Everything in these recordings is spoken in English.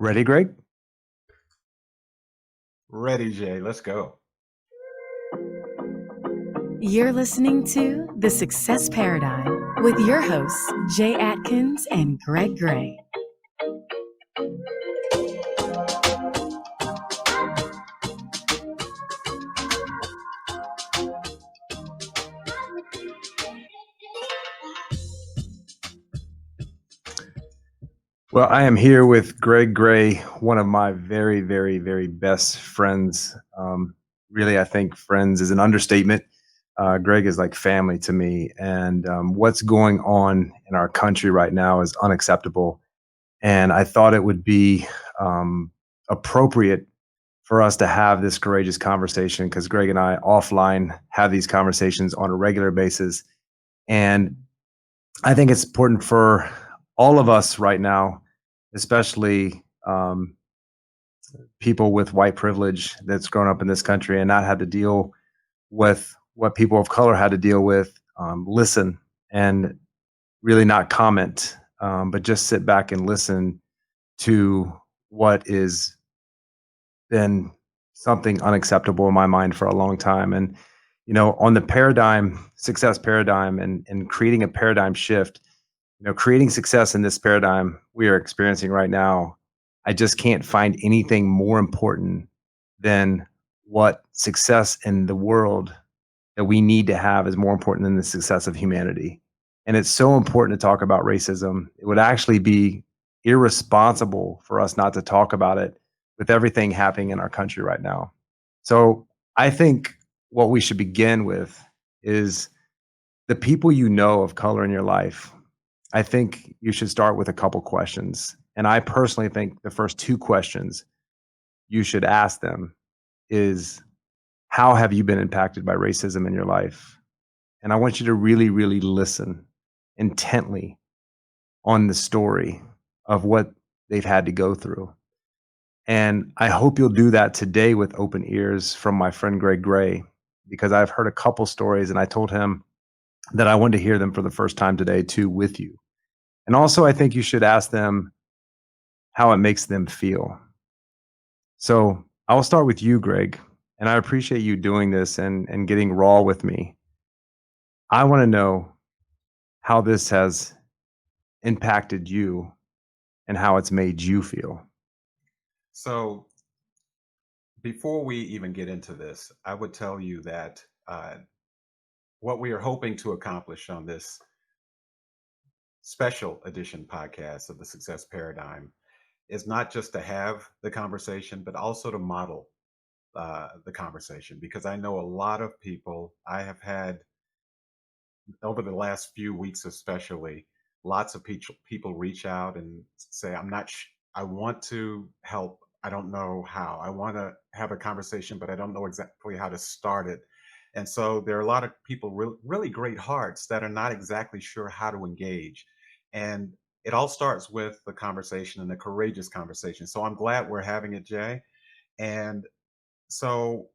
Ready, Greg? Ready, Jay. Let's go. You're listening to The Success Paradigm with your hosts, Jay Adkins and Greg Gray. Well, I am here with Greg Gray, one of my very, very, very best friends. Really, I think friends is an understatement. Greg is like family to me, and what's going on in our country right now is unacceptable. And I thought it would be appropriate for us to have this courageous conversation because Greg and I offline have these conversations on a regular basis. And I think it's important for all of us right now, especially people with white privilege that's grown up in this country and not had to deal with what people of color had to deal with, listen and really not comment, but just sit back and listen to what is been something unacceptable in my mind for a long time. And, on the success paradigm and creating a paradigm shift, creating success in this paradigm we are experiencing right now, I just can't find anything more important than what success in the world that we need to have is more important than the success of humanity. And it's so important to talk about racism. It would actually be irresponsible for us not to talk about it with everything happening in our country right now. So I think what we should begin with is the people of color in your life. I think you should start with a couple questions. And I personally think the first two questions you should ask them is, how have you been impacted by racism in your life? And I want you to really, really listen intently on the story of what they've had to go through. And I hope you'll do that today with open ears from my friend Greg Gray, because I've heard a couple stories and I told him that I wanted to hear them for the first time today too with you. And also, I think you should ask them how it makes them feel. So I'll start with you, Greg, and I appreciate you doing this and getting raw with me. I want to know how this has impacted you and how it's made you feel. So, before we even get into this, I would tell you that what we are hoping to accomplish on this special edition podcast of the Success Paradigm is not just to have the conversation, but also to model the conversation. Because I know a lot of people, I have had over the last few weeks, especially, lots of people reach out and say, I'm not, I want to help. I don't know how. I want to have a conversation, but I don't know exactly how to start it. And so there are a lot of people, really great hearts, that are not exactly sure how to engage. And it all starts with the conversation and the courageous conversation. So I'm glad we're having it, Jay. And so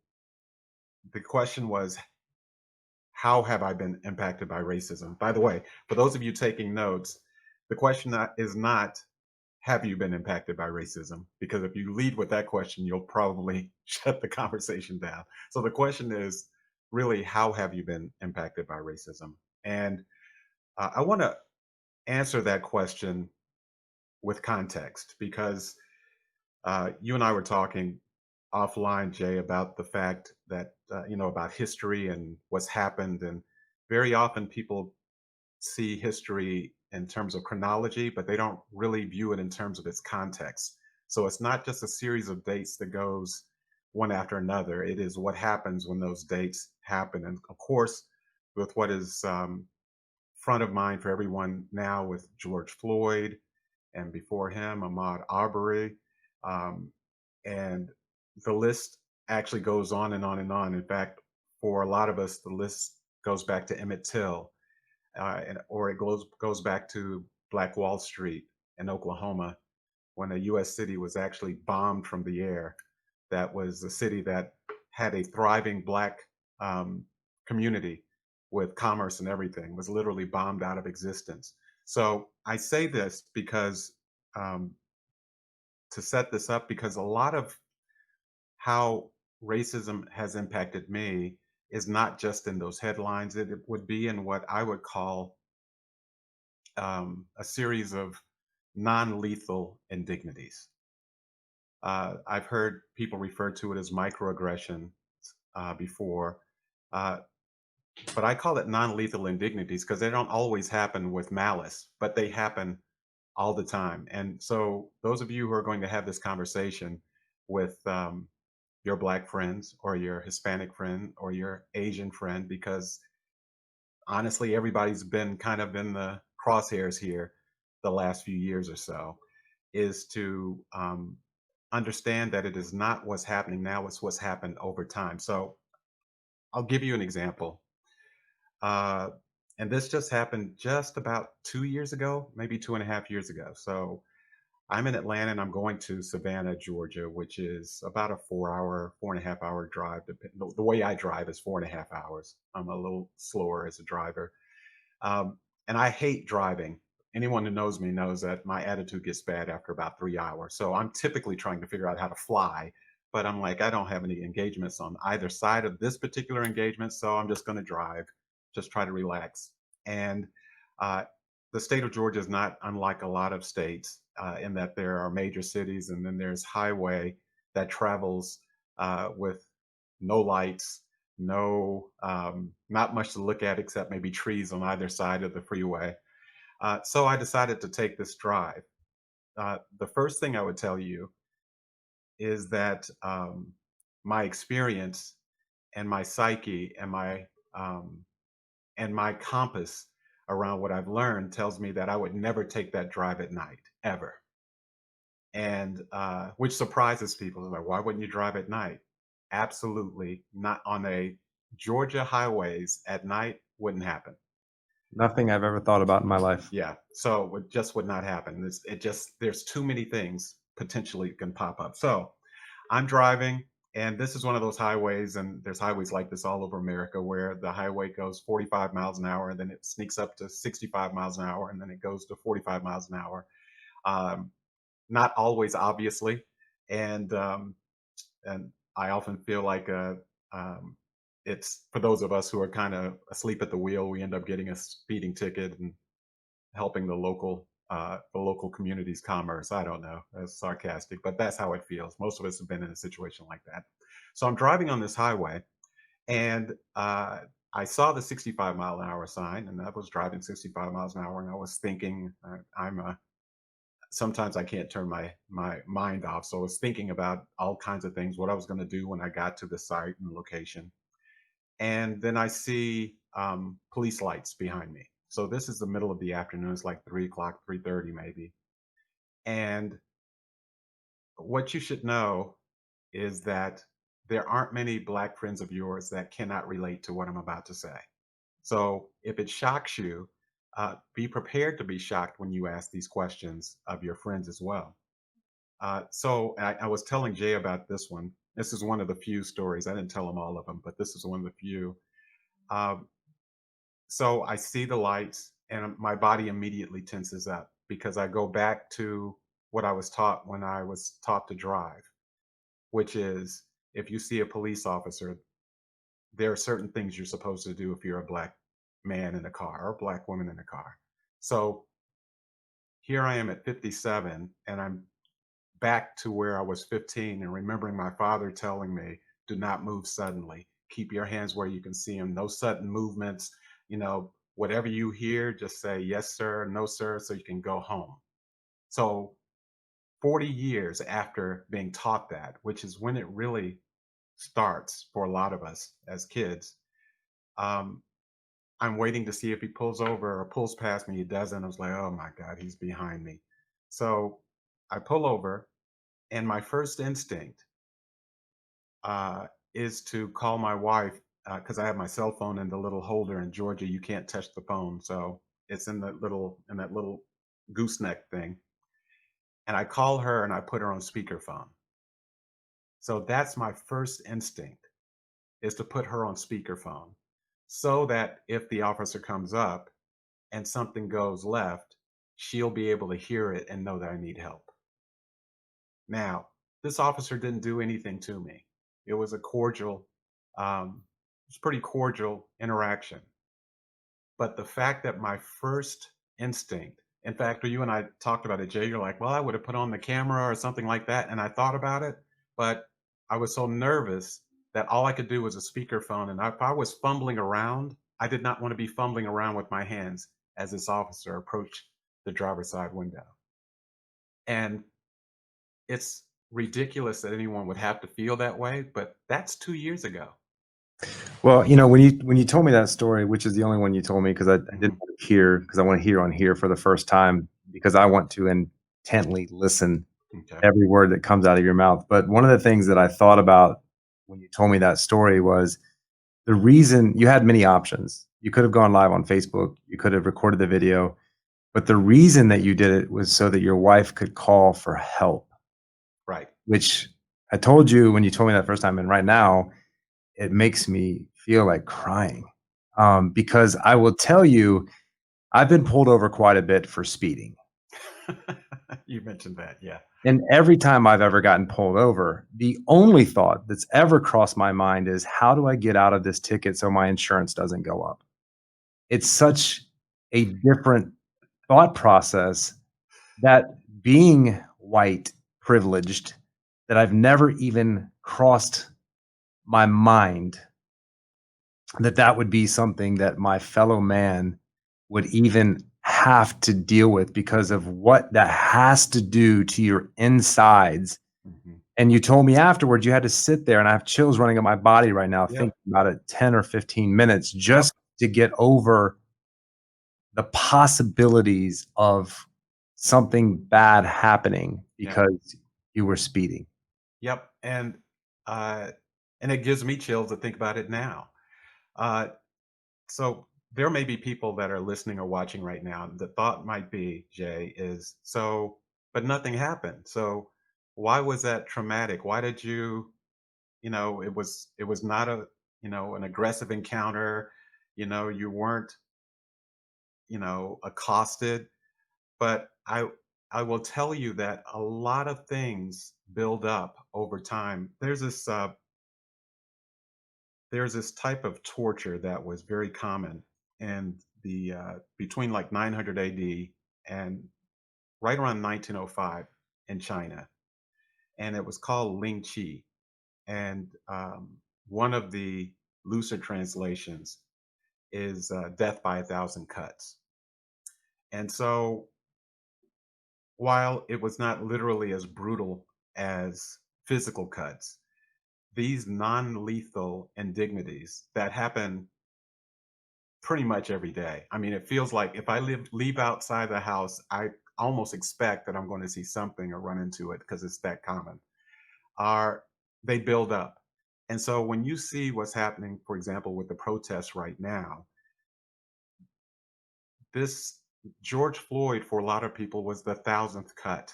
the question was, how have I been impacted by racism? By the way, for those of you taking notes, the question is not, have you been impacted by racism? Because if you lead with that question, you'll probably shut the conversation down. So the question is really, how have you been impacted by racism? And I want to answer that question with context because you and I were talking offline, Jay, about the fact that, about history and what's happened. And very often people see history in terms of chronology, but they don't really view it in terms of its context. So it's not just a series of dates that goes one after another. It is what happens when those dates happen. And of course, with what is front of mind for everyone now with George Floyd and before him, Ahmaud Arbery. Um, and the list actually goes on and on and on. In fact, for a lot of us, the list goes back to Emmett Till, or it goes back to Black Wall Street in Oklahoma, when a U.S. city was actually bombed from the air. That was a city that had a thriving Black community with commerce and everything, was literally bombed out of existence. So I say this because um, to set this up because a lot of how racism has impacted me is not just in those headlines. It would be in what I would call a series of non-lethal indignities. I've heard people refer to it as microaggression before, uh, but I call it non-lethal indignities because they don't always happen with malice, but they happen all the time. And so, those of you who are going to have this conversation with your Black friends or your Hispanic friend or your Asian friend, because honestly, everybody's been kind of in the crosshairs here the last few years or so, is to understand that it is not what's happening now, it's what's happened over time. So I'll give you an example. Uh, and this just happened just about 2 years ago, maybe 2.5 years ago. So I'm in Atlanta and I'm going to Savannah, Georgia, which is about a 4 hour, 4.5 hour drive. The way I drive is 4.5 hours. I'm a little slower as a driver. Um, and I hate driving. Anyone who knows me knows that my attitude gets bad after about 3 hours. So I'm typically trying to figure out how to fly, but I'm like, I don't have any engagements on either side of this particular engagement. So I'm just going to drive, just try to relax. And uh, the state of Georgia is not unlike a lot of states in that there are major cities and then there's highway that travels with no lights, no, not much to look at except maybe trees on either side of the freeway. So I decided to take this drive. The first thing I would tell you is that my experience and my psyche and my compass around what I've learned tells me that I would never take that drive at night ever, and which surprises people. They're like, why wouldn't you drive at night? Absolutely not on a Georgia highways at night wouldn't happen. Nothing I've ever thought about in my life. Yeah, so it just would not happen. It just there's too many things potentially can pop up. So I'm driving, and this is one of those highways, and there's highways like this all over America where the highway goes 45 miles an hour, and then it sneaks up to 65 miles an hour, and then it goes to 45 miles an hour. Um, Not always, obviously, and and I often feel like um, it's for those of us who are kind of asleep at the wheel, we end up getting a speeding ticket and helping the local community's commerce. I don't know, that's sarcastic, but that's how it feels. Most of us have been in a situation like that. So I'm driving on this highway, and I saw the 65-mile-an-hour sign, and I was driving 65 miles an hour, and I was thinking, I'm a sometimes I can't turn my mind off. So I was thinking about all kinds of things, what I was going to do when I got to the site and location. And then I see police lights behind me. So this is the middle of the afternoon. It's like 3 o'clock, 3:30 maybe. And what you should know is that there aren't many Black friends of yours that cannot relate to what I'm about to say. So if it shocks you, be prepared to be shocked when you ask these questions of your friends as well. So I was telling Jay about this one. This is one of the few stories. I didn't tell him all of them, but this is one of the few. Um, so I see the lights, and my body immediately tenses up because I go back to what I was taught when I was taught to drive, which is if you see a police officer, there are certain things you're supposed to do if you're a Black man in a car or a Black woman in a car. So here I am at 57, and I'm back to where I was 15 and remembering my father telling me, do not move suddenly. Keep your hands where you can see them. No sudden movements. Whatever you hear, just say yes, sir, no, sir, so you can go home. So 40 years after being taught that, which is when it really starts for a lot of us as kids, um, I'm waiting to see if he pulls over or pulls past me. He doesn't. I was like, oh my God, he's behind me. So I pull over, and my first instinct uh, is to call my wife because I have my cell phone in the little holder in Georgia. You can't touch the phone, so it's in that little gooseneck thing. And I call her and I put her on speakerphone. So that's my first instinct is to put her on speakerphone, so that if the officer comes up and something goes left, she'll be able to hear it and know that I need help. Now, this officer didn't do anything to me. It was a cordial, it was pretty cordial interaction. But the fact that my first instinct, in fact, you and I talked about it, Jay, you're like, well, I would have put on the camera or something like that. And I thought about it, but I was so nervous that all I could do was a speakerphone. And if I was fumbling around, I did not want to be fumbling around with my hands as this officer approached the driver's side window. And it's ridiculous that anyone would have to feel that way, but that's 2 years ago. Well, when you told me that story, which is the only one you told me, because I didn't Mhm. want to hear, because I want to hear on here for the first time, because I want to intently listen Okay. every word that comes out of your mouth. But one of the things that I thought about when you told me that story was the reason you had many options. You could have gone live on Facebook, you could have recorded the video, but the reason that you did it was so that your wife could call for help, Right. which I told you when you told me that first time. And right now, it makes me feel like crying, because I will tell you, I've been pulled over quite a bit for speeding. You mentioned that. Yeah. And every time I've ever gotten pulled over, the only thought that's ever crossed my mind is, how do I get out of this ticket so my insurance doesn't go up? It's such a different thought process, that being white privileged, that I've never even crossed my mind that that would be something that my fellow man would even have to deal with, because of what that has to do to your insides. Mhm. And you told me afterwards you had to sit there, and I have chills running up my body right now Yep. thinking about it, 10 or 15 minutes Yep. just to get over the possibilities of something bad happening Yep. because you were speeding. Yep. Uh, and it gives me chills to think about it now. Uh, so there may be people that are listening or watching right now. The thought might be, Jay, is so, but nothing happened. So why was that traumatic? Why did you, it was not a, an aggressive encounter. You weren't, accosted. But I will tell you that a lot of things build up over time. There's this type of torture that was very common in the between like 900 AD and right around 1905 in China, and it was called Ling Chi. And one of the looser translations is death by a thousand cuts. And so while it was not literally as brutal as physical cuts, these non-lethal indignities that happen pretty much every day. I mean, it feels like if I leave outside the house, I almost expect that I'm going to see something or run into it because it's that common. Are they build up? And so when you see what's happening, for example, with the protests right now, this George Floyd for a lot of people was the thousandth cut.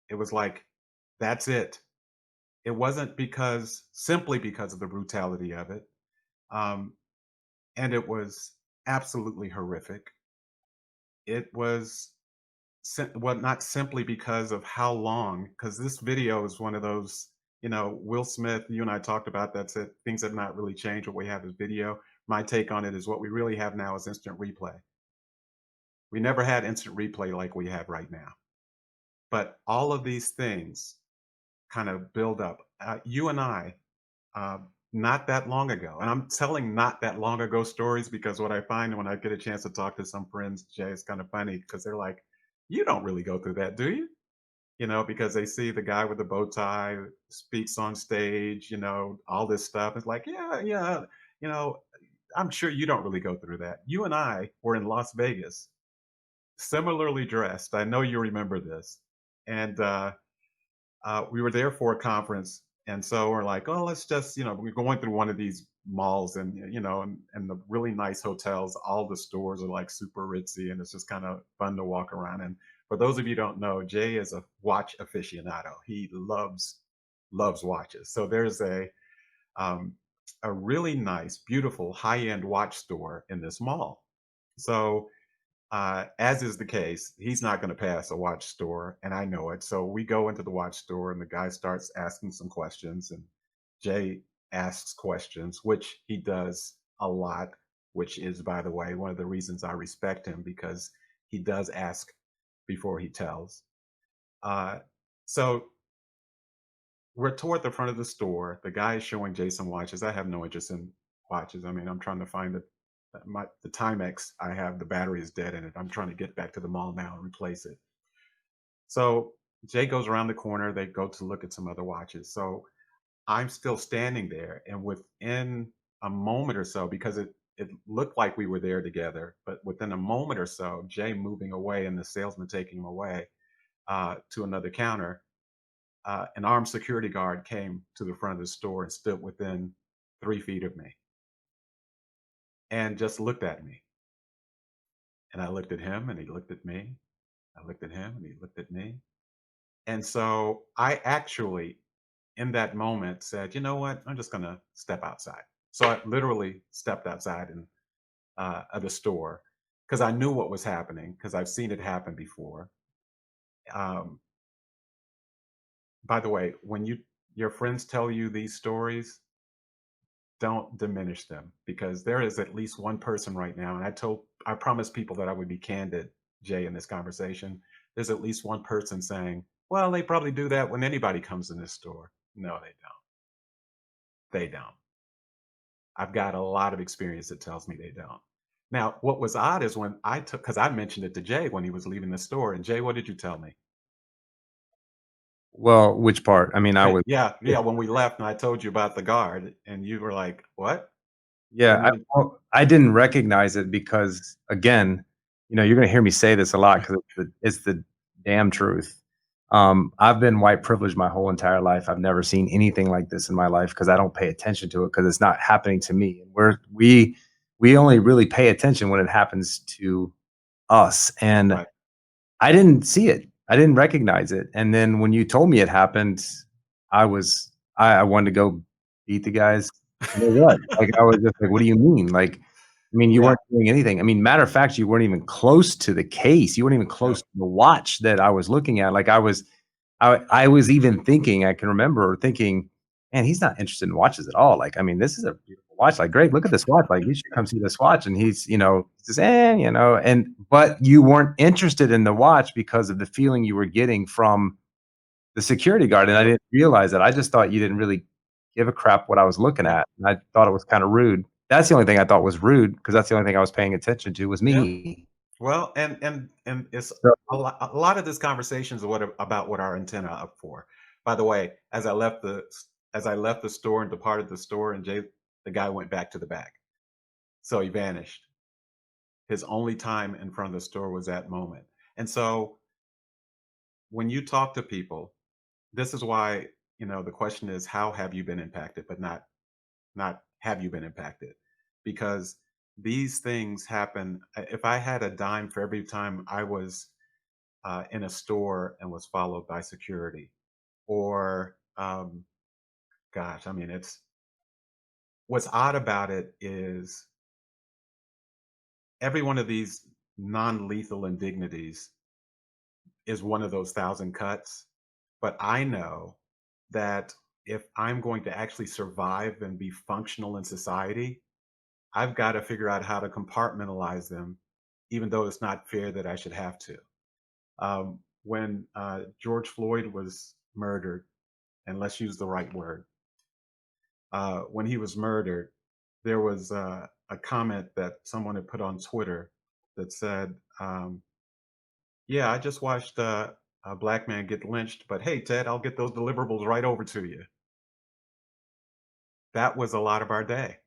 It was like, that's it. It wasn't simply because of the brutality of it. Um, and it was absolutely horrific. It was, well, not simply because of how long, because this video is one of those, Will Smith, you and I talked about, that's it. Things have not really changed. What we have is video. My take on it is what we really have now is instant replay. We never had instant replay like we have right now. But all of these things kind of build up. You and I, uh, not that long ago. And I'm telling not that long ago stories because what I find when I get a chance to talk to some friends, Jay, it's kind of funny because they're like, you don't really go through that, do you? Because they see the guy with the bow tie speaks on stage, all this stuff. It's like, yeah, yeah, you know, I'm sure you don't really go through that. You and I were in Las Vegas, similarly dressed. I know you remember this. And we were there for a conference, and so we're like, oh, let's just, we're going through one of these malls, and and the really nice hotels. All the stores are like super ritzy, and it's just kind of fun to walk around. And for those of you who don't know, Jay is a watch aficionado. He loves watches. So there's um, a really nice, beautiful, high end watch store in this mall. So As is the case, he's not going to pass a watch store, and I know it. So we go into the watch store, and the guy starts asking some questions, and Jay asks questions, which he does a lot, which is, by the way, one of the reasons I respect him because he does ask before he tells. Uh, so we're toward the front of the store. The guy is showing Jason watches. I have no interest in watches. I mean, I'm trying to find the Timex I have. The battery is dead in it. I'm trying to get back to the mall now and replace it. So Jay goes around the corner. They go to look at some other watches. So I'm still standing there, and within a moment or so, because it looked like we were there together, but within a moment or so, Jay moving away and the salesman taking him away to another counter, an armed security guard came to the front of the store and stood within 3 feet of me and just looked at me. And I looked at him and he looked at me. I looked at him and he looked at me. And so I actually, in that moment, said, you know what? I'm just going to step outside. So I literally stepped outside of the store because I knew what was happening because I've seen it happen before. Um, by the way, when your friends tell you these stories, don't diminish them because there is at least one person right now, and I promised people that I would be candid, Jay, in this conversation. There's at least one person saying, well, they probably do that when anybody comes in this store. No, they don't. They don't. I've got a lot of experience that tells me they don't. Now, what was odd is when I took, because I mentioned it to Jay when he was leaving the store, and Jay, what did you tell me? Well, which part? I mean, I was Yeah, yeah, when we left and I told you about the guard, and you were like, what? yeah, And then, I didn't recognize it because, again, you're gonna hear me say this a lot because it's the damn truth. I've been white privileged my whole entire life. I've never seen anything like this in my life because I don't pay attention to it because it's not happening to me. And we only really pay attention when it happens to us, and right. I didn't see it. I didn't recognize it, and then when you told me it happened, I wanted to go beat the guys in the gut. Like, I was just like, "What do you mean?" Like, I mean, you Yeah, weren't doing anything. I mean, matter of fact, you weren't even close to the case. You weren't even close yep, to the watch that I was looking at. Like, I was even thinking I can remember thinking, "Man, he's not interested in watches at all." Like, I mean, "This is a beautiful watch. Like, great, look at this watch. Like, you should come see this watch." And says, and but you weren't interested in the watch because of the feeling you were getting from the security guard, and I yep, didn't realize that. I just thought you didn't really give a crap what I was looking yep, at, and I thought it was kinda rude. That's the only thing I thought was rude because that's the only thing I was paying attention to was yep. me. Well, and it's So a lot of this conversation is about what our antenna are up for. By the way, as I left the store and departed the store, and the guy went back to the back, so he vanished. His only time in front of the store was that moment. And so when you talk to people, this is why the question is how have you been impacted, but not have you been impacted, because these things happen. If I had a dime for every time I was in a store and was followed by security, or gosh, I mean, it's what's odd about it is every one of these non-lethal indignities is one of those thousand cuts. But I know that if I'm going to actually survive and be functional in society, I've got to figure out how to compartmentalize them, even though it's not fair that I should have to. When George Floyd was murdered, and let's use the right word, when he was murdered, there was a comment that someone had put on Twitter that said, "Yeah, I just watched a black man get lynched, but hey, Ted, I'll get those deliverables right over to you." That was a lot of our day.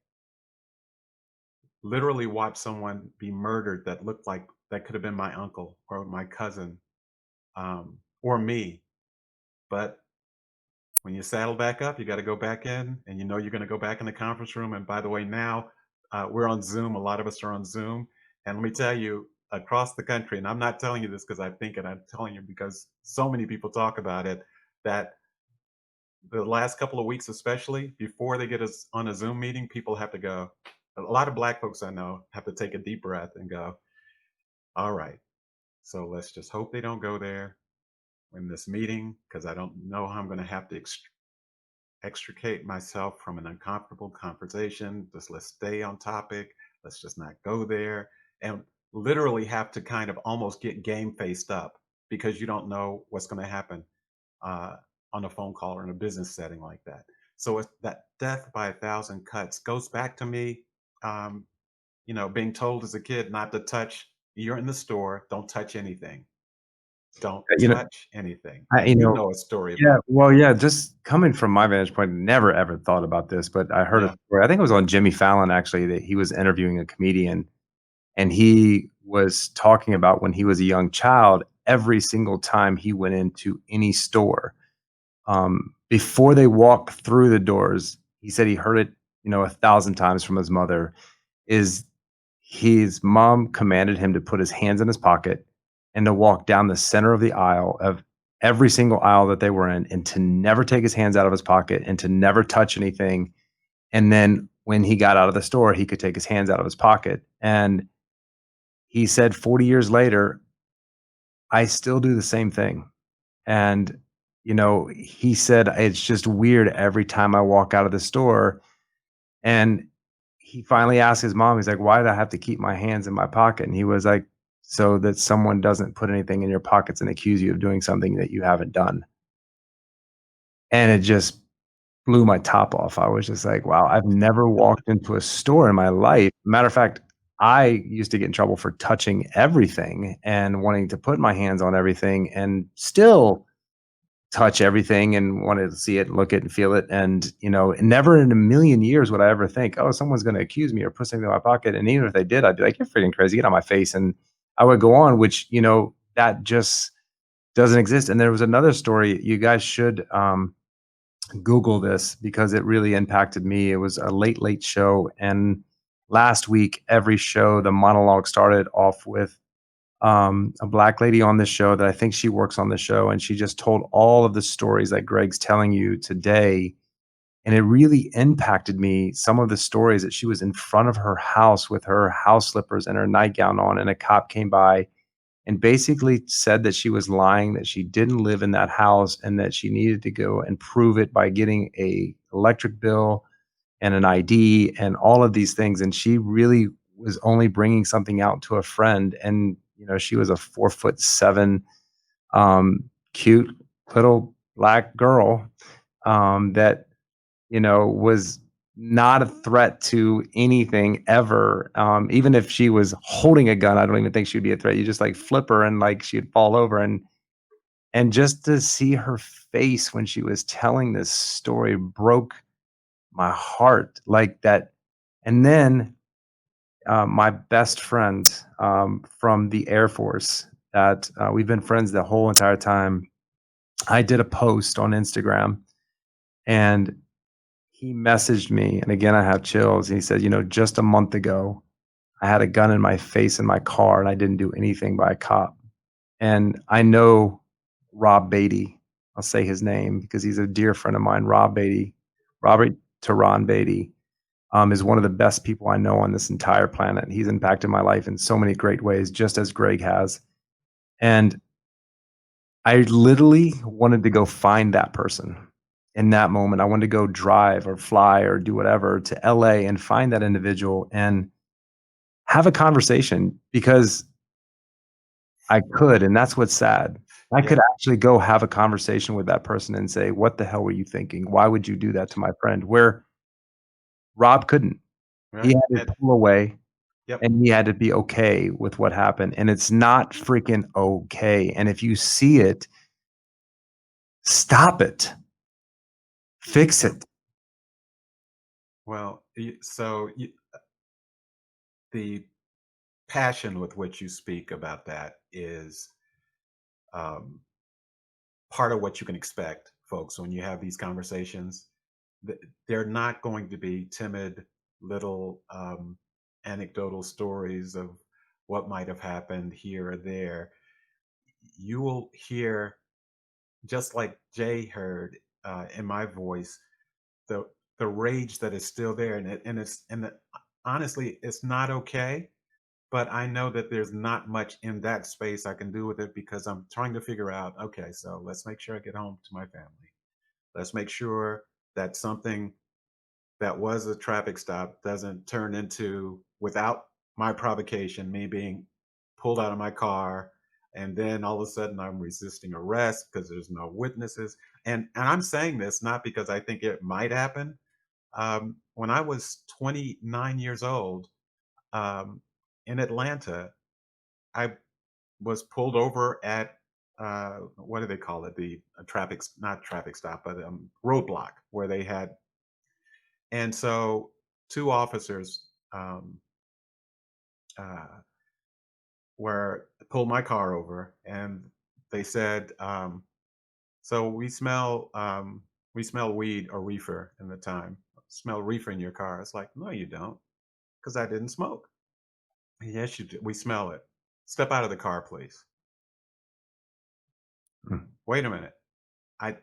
Literally watch someone be murdered that looked like that could have been my uncle or my cousin, or me. But when you saddle back up, you got to go back in, and you're going to go back in the conference room. And by the way, now we're on Zoom. A lot of us are on Zoom. And let me tell you, across the country, and I'm not telling you this because I think it, I'm telling you because so many people talk about it, that the last couple of weeks, especially before they get us on a Zoom meeting, people have to go. A lot of black folks I know have to take a deep breath and go, All right. So let's just hope they don't go there in this meeting because I don't know how I'm going to have to extricate myself from an uncomfortable conversation. Just let's stay on topic. Let's just not go there. And literally have to kind of almost get game faced up because you don't know what's going to happen uh, on a phone call or in a business setting like that. So it's that death by a thousand cuts goes back to me, um, being told as a kid not to touch. You're in the store, don't touch anything. Don't You know, touch anything. I, And you you know, know a story yeah, about well, yeah, just coming from my vantage point, never ever thought about this, but I heard a yeah. story. I think it was on Jimmy Fallon actually that he was interviewing a comedian and he was talking about when he was a young child, every single time he went into any store, before they walked through the doors, he said he heard it, 1,000 times from his mother, is his mom commanded him to put his hands in his pocket and to walk down the center of the aisle of every single aisle that they were in and to never take his hands out of his pocket and to never touch anything. And then when he got out of the store, he could take his hands out of his pocket. And he said 40 years later, I still do the same thing. And, he said, it's just weird every time I walk out of the store. And he finally asked his mom, he's like, "Why did I have to keep my hands in my pocket?" And he was like, "So that someone doesn't put anything in your pockets and accuse you of doing something that you haven't done." And it just blew my top off. I was just like, wow, I've never walked into a store in my life. Matter of fact, I used to get in trouble for touching everything and wanting to put my hands on everything and still touch everything and wanted to see it, look it, and feel it. And, never in a million years would I ever think, oh, someone's going to accuse me or put something in my pocket. And even if they did, I'd be like, you're freaking crazy. Get on my face. And I would go on, which, that just doesn't exist. And there was another story. You guys should Google this because it really impacted me. It was a late, late show. And last week, every show, the monologue started off with a black lady on the show that I think she works on the show, and she just told all of the stories that Greg's telling you today. And it really impacted me. Some of the stories that she was in front of her house with her house slippers and her nightgown on, and a cop came by and basically said that she was lying, that she didn't live in that house, and that she needed to go and prove it by getting a electric bill and an ID and all of these things. And she really was only bringing something out to a friend. And, she was a 4'7", cute little black girl, that, was not a threat to anything ever. Even if she was holding a gun, I don't even think she'd be a threat. You just like flip her and like she'd fall over. And just to see her face when she was telling this story broke my heart like that. And then my best friend from the Air Force that we've been friends the whole entire time. I did a post on Instagram and he messaged me. And again, I have chills. He said, just a month ago, I had a gun in my face in my car and I didn't do anything by a cop. And I know Rob Beatty. I'll say his name because he's a dear friend of mine, Rob Beatty, Robert Tehran Beatty. Is one of the best people I know on this entire planet. He's impacted my life in so many great ways, just as Greg has. And I literally wanted to go find that person in that moment. I wanted to go drive or fly or do whatever to LA and find that individual and have a conversation because I could. And that's what's sad. I could Yeah. actually go have a conversation with that person and say, what the hell were you thinking? Why would you do that to my friend? Where Rob couldn't. He Right. had to And, pull away yep. and he had to be okay with what happened, and it's not freaking okay, and if you see it, stop it, fix Yep. it. Well, the passion with which you speak about that is um, part of what you can expect, folks, when you have these conversations. They're not going to be timid little anecdotal stories of what might have happened here or there. You will hear, just like Jay heard in my voice, the the rage that is still there, and honestly, it's not okay. but I know that there's not much in that space I can do with it because I'm trying to figure out, okay, so let's make sure I get home to my family. Let's make sure that something that was a traffic stop doesn't turn into, without my provocation, me being pulled out of my car, and then all of a sudden I'm resisting arrest because there's no witnesses. And I'm saying this not because I think it might happen. When I was 29 years old, um, in Atlanta, I was pulled over at, what do they call it? The traffic, not traffic stop, but roadblock, where they had, and so two officers, uh, were pulled my car over, and they said, "So we smell weed or reefer in the time. Smell reefer in your car." It's like, no, you don't, because I didn't smoke. Yes, you do. We smell it. Step out of the car, please. Mm. Wait a minute.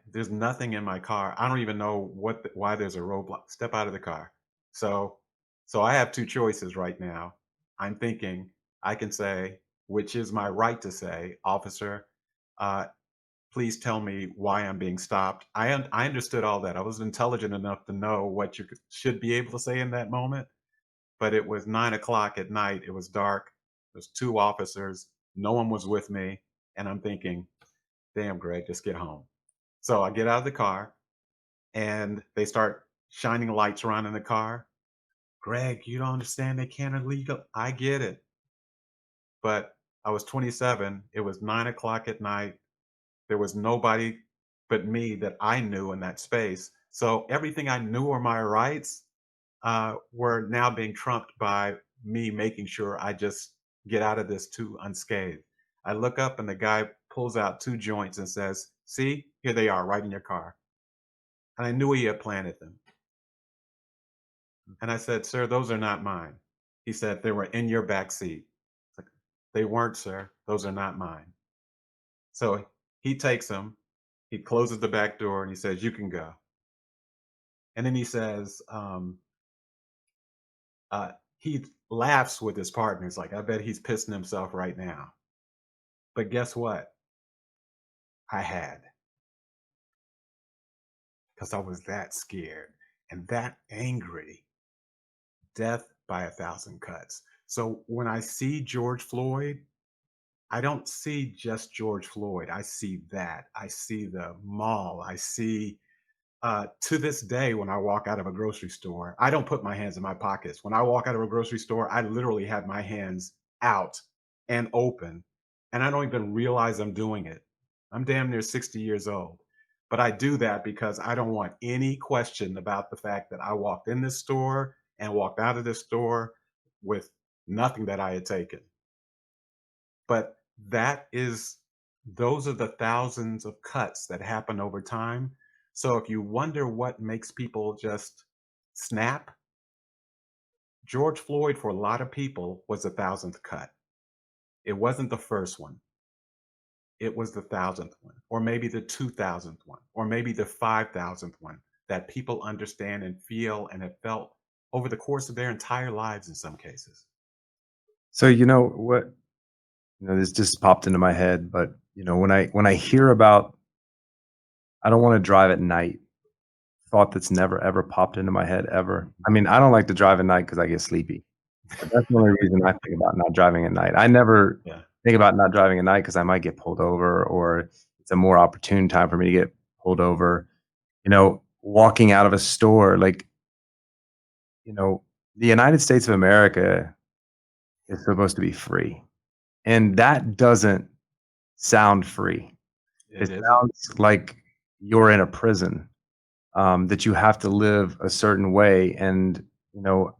There's nothing in my car. I don't even know why there's a roadblock. Step out of the car. So so I have two choices right now. I'm thinking I can say, which is my right to say, officer, uh, please tell me why I'm being stopped. I understood all that. I was intelligent enough to know what you should be able to say in that moment. But it was 9 o'clock at night. It was dark. There's two officers. No one was with me, and I'm thinking, damn, Greg, just get home. So I get out of the car and they start shining lights around in the car. Greg, you don't understand. They can't illegal. I get it. But I was 27. It was 9 o'clock at night. There was nobody but me that I knew in that space. So everything I knew were my rights, were now being trumped by me making sure I just get out of this too unscathed. I look up and the guy pulls out two joints and says, "See, here they are right in your car." And I knew he had planted them. And I said, "Sir, those are not mine." He said, "They were in your back seat." It's like, "They weren't, sir. Those are not mine." So he takes them, he closes the back door, and he says, "You can go." And then he says, he laughs with his partner. He's like, "I bet he's pissing himself right now." But guess what? I had, because I was that scared and that angry. Death by a thousand cuts. So when I see George Floyd, I don't see just George Floyd. I see that. I see the mall. I see, to this day, when I walk out of a grocery store, I don't put my hands in my pockets. When I walk out of a grocery store, I literally have my hands out and open, and I don't even realize I'm doing it. I'm damn near 60 years old. But I do that because I don't want any question about the fact that I walked in this store and walked out of this store with nothing that I had taken. But that is those are the thousands of cuts that happen over time. So if you wonder what makes people just snap, George Floyd for a lot of people was the thousandth cut. It wasn't the first one. It was the thousandth one, or maybe the 2000th one, or maybe the 5000th one that people understand and feel and have felt over the course of their entire lives in some cases. So you know what? This just popped into my head, but when I hear about I don't want to drive at night, thought that's never ever popped into my head ever. I mean, I don't like to drive at night because I get sleepy. But that's the only reason I think about not driving at night. I never Yeah. think about not driving at night because I might get pulled over or it's a more opportune time for me to get pulled over. Walking out of a store, like, you know, the United States of America is supposed to be free. And that doesn't sound free. It It isn't. sounds like you're in a prison, that you have to live a certain way. And,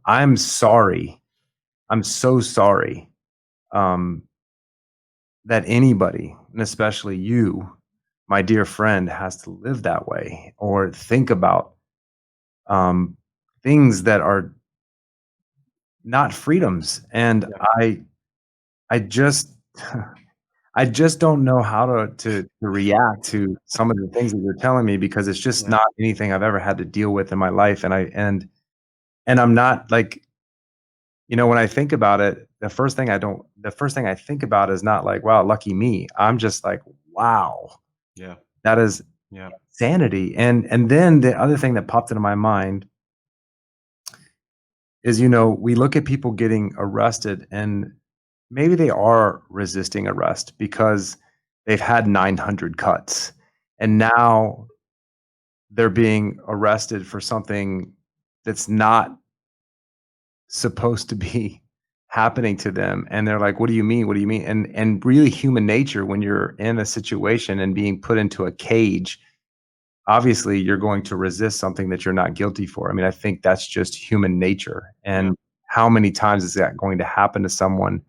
I'm sorry. I'm so sorry, um, that anybody, and especially you, my dear friend, has to live that way or think about, um, things that are not freedoms. And Yeah. I just, I just don't know how to react to some of the things that you're telling me because it's just Yeah. not anything I've ever had to deal with in my life. And I'm not like, when I think about it, the first thing I think about is not like, wow, lucky me. I'm just like, wow, Yeah. that is Yeah. sanity. And then the other thing that popped into my mind is, we look at people getting arrested and maybe they are resisting arrest because they've had 900 cuts. And now they're being arrested for something that's not supposed to be happening to them, and they're like, "What do you mean? What do you mean?" And really human nature when you're in a situation and being put into a cage, obviously you're going to resist something that you're not guilty for. I mean, I think that's just human nature. Yeah. And how many times is that going to happen to someone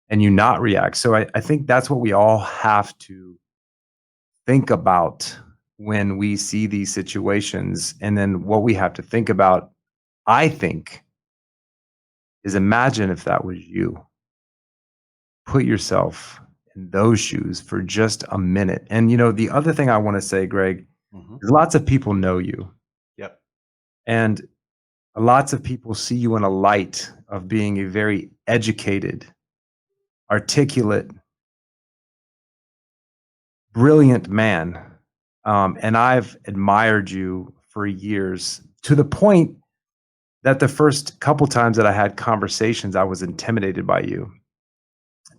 and you not react? So I think that's what we all have to think about when we see these situations. And then what we have to think about, I think, is imagine if that was you. Put yourself in those shoes for just a minute. And the other thing I want to say, Greg, Hmm. is lots of people know you, Yep. and lots of people see you in a light of being a very educated, articulate, brilliant man. And I've admired you for years to the point that the first couple times that I had conversations, I was intimidated by you,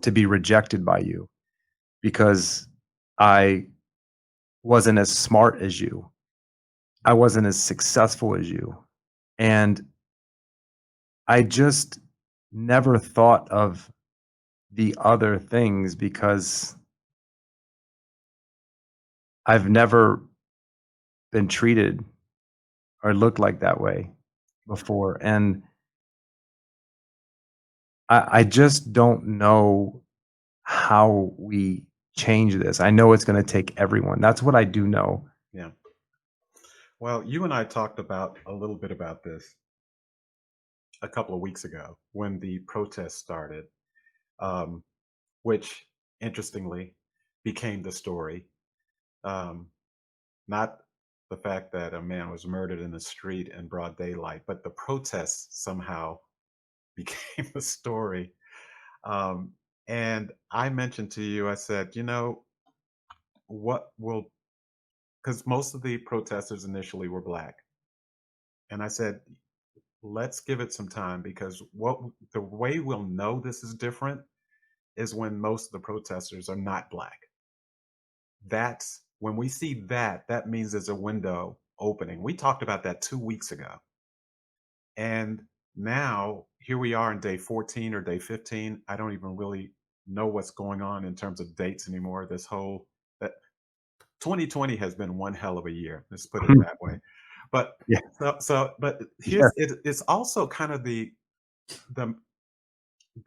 to be rejected by you, because I wasn't as smart as you. I wasn't as successful as you. And I just never thought of the other things because I've never been treated or looked like that way before. And I just don't know how we change this. I know it's going to take everyone. That's what I do know. Yeah. Well, you and I talked about a little bit about this a couple of weeks ago when the protests started, um, which interestingly became the story. Um, not the fact that a man was murdered in the street in broad daylight, but the protests somehow became the story. Um, and I mentioned to you, I said, what will, because most of the protesters initially were black. And I said, let's give it some time because the way we'll know this is different is when most of the protesters are not black. That's when we see that, that means there's a window opening. We talked about that 2 weeks ago. And now here we are in day 14 or day 15. I don't even really know what's going on in terms of dates anymore. This whole that 2020 has been one hell of a year. Let's put it that way. But Yeah. but Yeah. it's also kind of the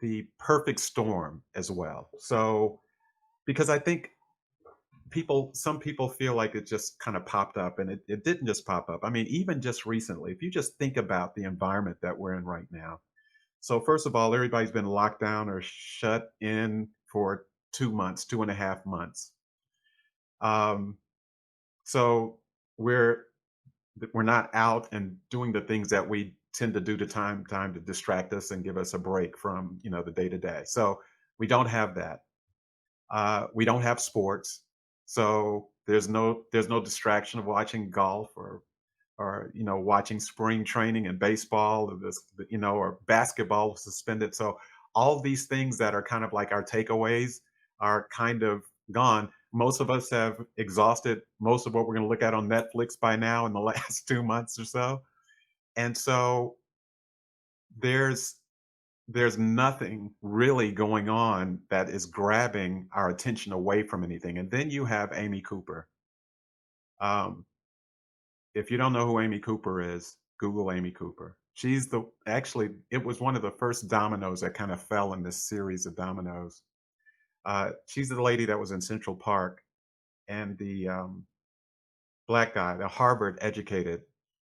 the perfect storm as well. So because I think some people feel like it just kind of popped up and it didn't just pop up. I mean, even just recently, if you just think about the environment that we're in right now. So first of all, everybody's been locked down or shut in for 2 months, 2.5 months. Um, so we're we're not out and doing the things that we tend to do to time to distract us and give us a break from the day to day. So we don't have that. We don't have sports, so there's no distraction of watching golf or watching spring training and baseball or or basketball suspended. So all these things that are kind of like our takeaways are kind of gone. Most of us have exhausted most of what we're going to look at on Netflix by now in the last 2 months or so, and so there's there's nothing really going on that is grabbing our attention away from anything. And then you have Amy Cooper. Um, if you don't know who Amy Cooper is, Google Amy Cooper. She's the actually it was one of the first dominoes that kind of fell in this series of dominoes. She's the lady that was in Central Park, and the black guy, the Harvard educated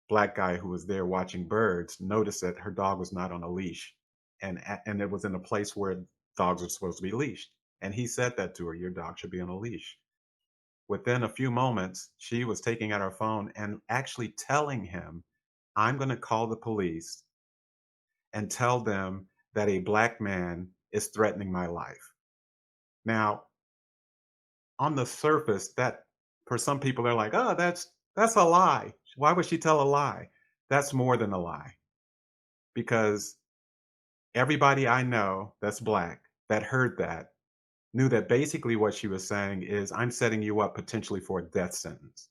black guy who was there watching birds, noticed that her dog was not on a leash, and it was in a place where dogs are supposed to be leashed. And he said that to her, "Your dog should be on a leash." Within a few moments, she was taking out her phone and actually telling him, "I'm going to call the police and tell them that a black man is threatening my life. Now, on the surface, that for some people they're like, "Oh, that's a lie. Why would she tell a lie?" That's more than a lie because everybody I know that's black that heard that knew that basically what she was saying is, "I'm setting you up potentially for a death sentence."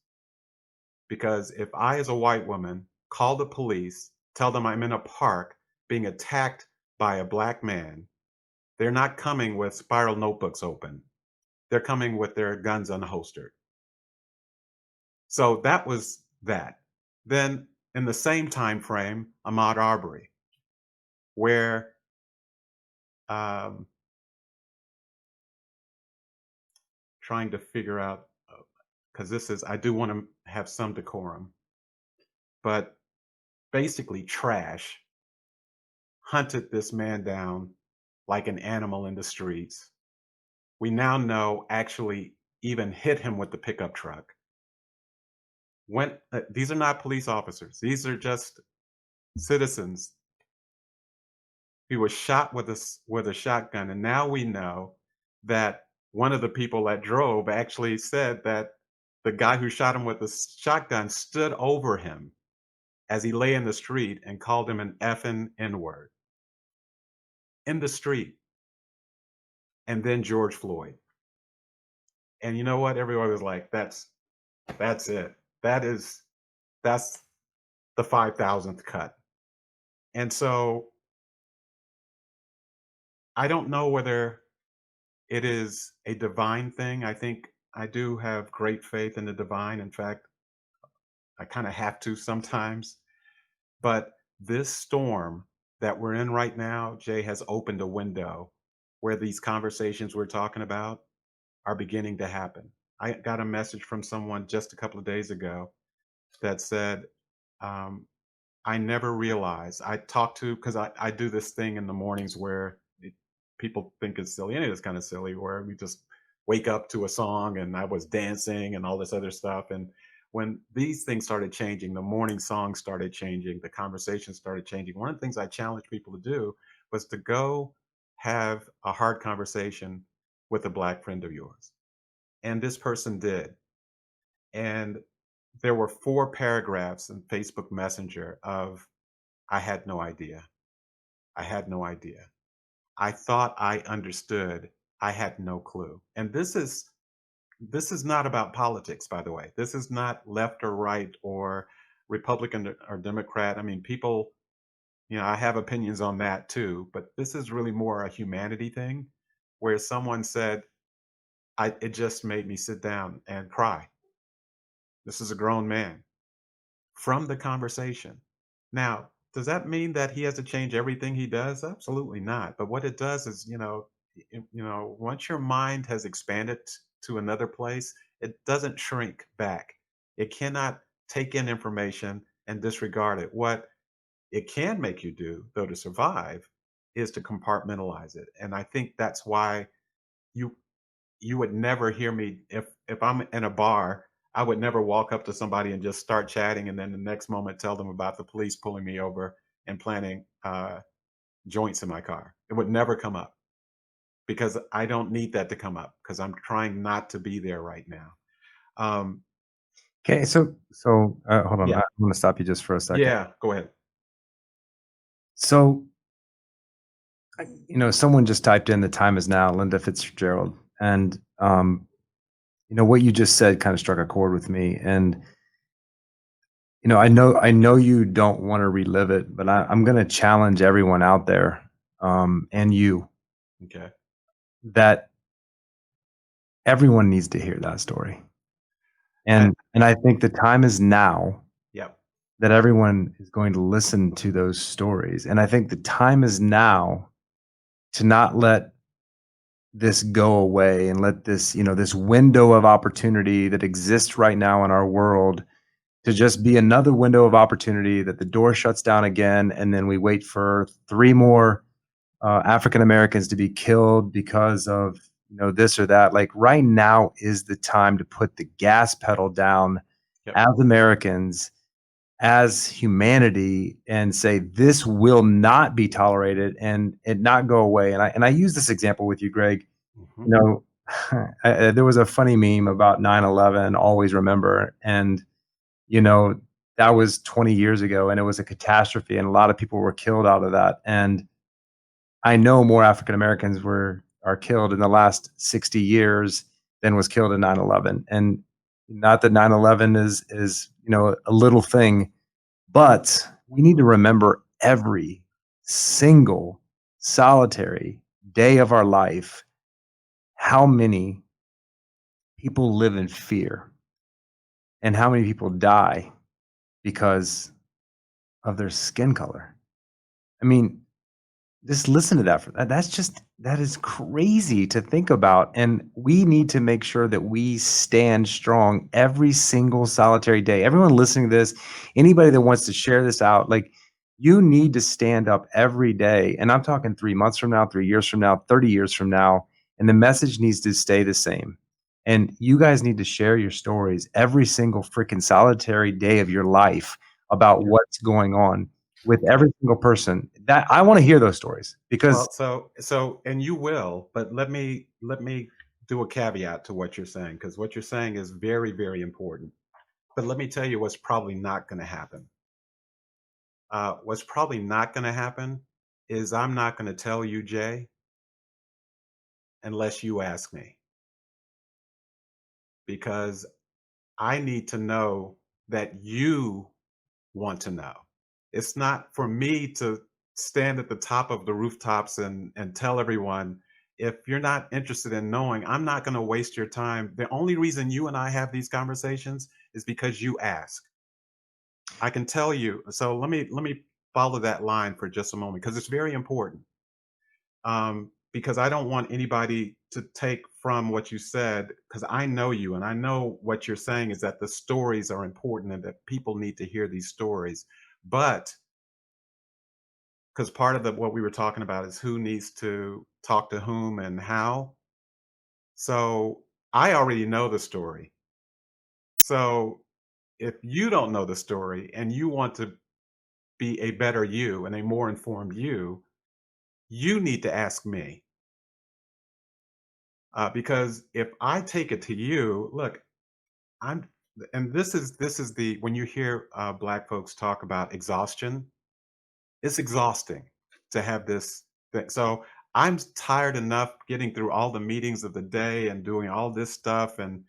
Because if I, as a white woman, call the police, tell them I'm in a park being attacked by a black man, they're not coming with spiral notebooks open. They're coming with their guns unholstered. So that was that. Then in the same time frame, Ahmaud Arbery, where um, trying to figure out, because this is, I do want to have some decorum, but basically trash hunted this man down like an animal in the streets. We now know actually even hit him with the pickup truck. When these are not police officers, these are just citizens. He was shot with a shotgun, and now we know that one of the people that drove actually said that the guy who shot him with the shotgun stood over him as he lay in the street and called him an effing N-word in the street. And then George Floyd. And you know what? Everyone was like, that's it. That's the 5,000th cut. And so I don't know whether it is a divine thing. I think I do have great faith in the divine. In fact, I kind of have to sometimes. But this storm that we're in right now, Jay, has opened a window where these conversations we're talking about are beginning to happen. I got a message from someone just a couple of days ago that said, um, I never realized. I talk to, because I do this thing in the mornings where people think it's silly, and it is kind of silly, where we just wake up to a song and I was dancing and all this other stuff. And when these things started changing, the morning songs started changing, the conversation started changing. One of the things I challenged people to do was to go have a hard conversation with a black friend of yours. And this person did. And there were 4 paragraphs in Facebook Messenger of, I had no idea. I had no idea. I thought I understood. I had no clue. And this is not about politics, by the way. This is not left or right or Republican or Democrat. I mean, people, I have opinions on that too, but this is really more a humanity thing where someone said, it just made me sit down and cry. This is a grown man from the conversation. Now, does that mean that he has to change everything he does? Absolutely not. But what it does is, once your mind has expanded to another place, it doesn't shrink back. It cannot take in information and disregard it. What it can make you do, though, to survive is to compartmentalize it. And I think that's why you you would never hear me if I'm in a bar, I would never walk up to somebody and just start chatting and then the next moment tell them about the police pulling me over and planting joints in my car. It would never come up because I don't need that to come up because I'm trying not to be there right now. Um, Okay, hold on. yeah, I want to stop you just for a second. yeah, go ahead. So, someone just typed in the time is now, Linda Fitzgerald, and what you just said kind of struck a chord with me. And I know you don't want to relive it, but I'm going to challenge everyone out there, and you, Okay. that everyone needs to hear that story. And, And I think the time is now yep. that everyone is going to listen to those stories. And I think the time is now to not let this go away and let this, this window of opportunity that exists right now in our world to just be another window of opportunity that the door shuts down again. And then we wait for 3 more African Americans to be killed because of, this or that. Like right now is the time to put the gas pedal down Yep. as Americans as humanity and say this will not be tolerated and it not go away. And I use this example with you, Greg. Hmm. You know, there was a funny meme about 9/11. Always remember, and you know that was 20 years ago, and it was a catastrophe, and a lot of people were killed out of that. And I know more African Americans were are killed in the last 60 years than was killed in 9/11. And not that 9/11 is a little thing, but we need to remember every single solitary day of our life how many people live in fear and how many people die because of their skin color. I mean, just listen to that. That is crazy to think about. And we need to make sure that we stand strong every single solitary day. Everyone listening to this, anybody that wants to share this out, like you need to stand up every day. And I'm talking 3 months from now, 3 years from now, 30 years from now. And the message needs to stay the same. And you guys need to share your stories every single freaking solitary day of your life about what's going on with every single person. That I wanna hear those stories because Well, and you will, but let me do a caveat to what you're saying, because what you're saying is very, very important. But let me tell you what's probably not going to happen. What's probably not going to happen is I'm not going to tell you, Jay, unless you ask me, because I need to know that you want to know. It's not for me to stand at the top of the rooftops and tell everyone. If you're not interested in knowing, I'm not going to waste your time. The only reason you and I have these conversations is because you ask. I can tell you. So let me follow that line for just a moment because it's very important. Because I don't want anybody to take from what you said, because I know you and I know what you're saying is that the stories are important and that people need to hear these stories. But because part of what we were talking about is who needs to talk to whom and how. So I already know the story. So if you don't know the story and you want to be a better you and a more informed you need to ask me. Because if I take it to you, look, I'm, and this is the when you hear Black folks talk about exhaustion, it's exhausting to have this thing. So I'm tired enough getting through all the meetings of the day and doing all this stuff, and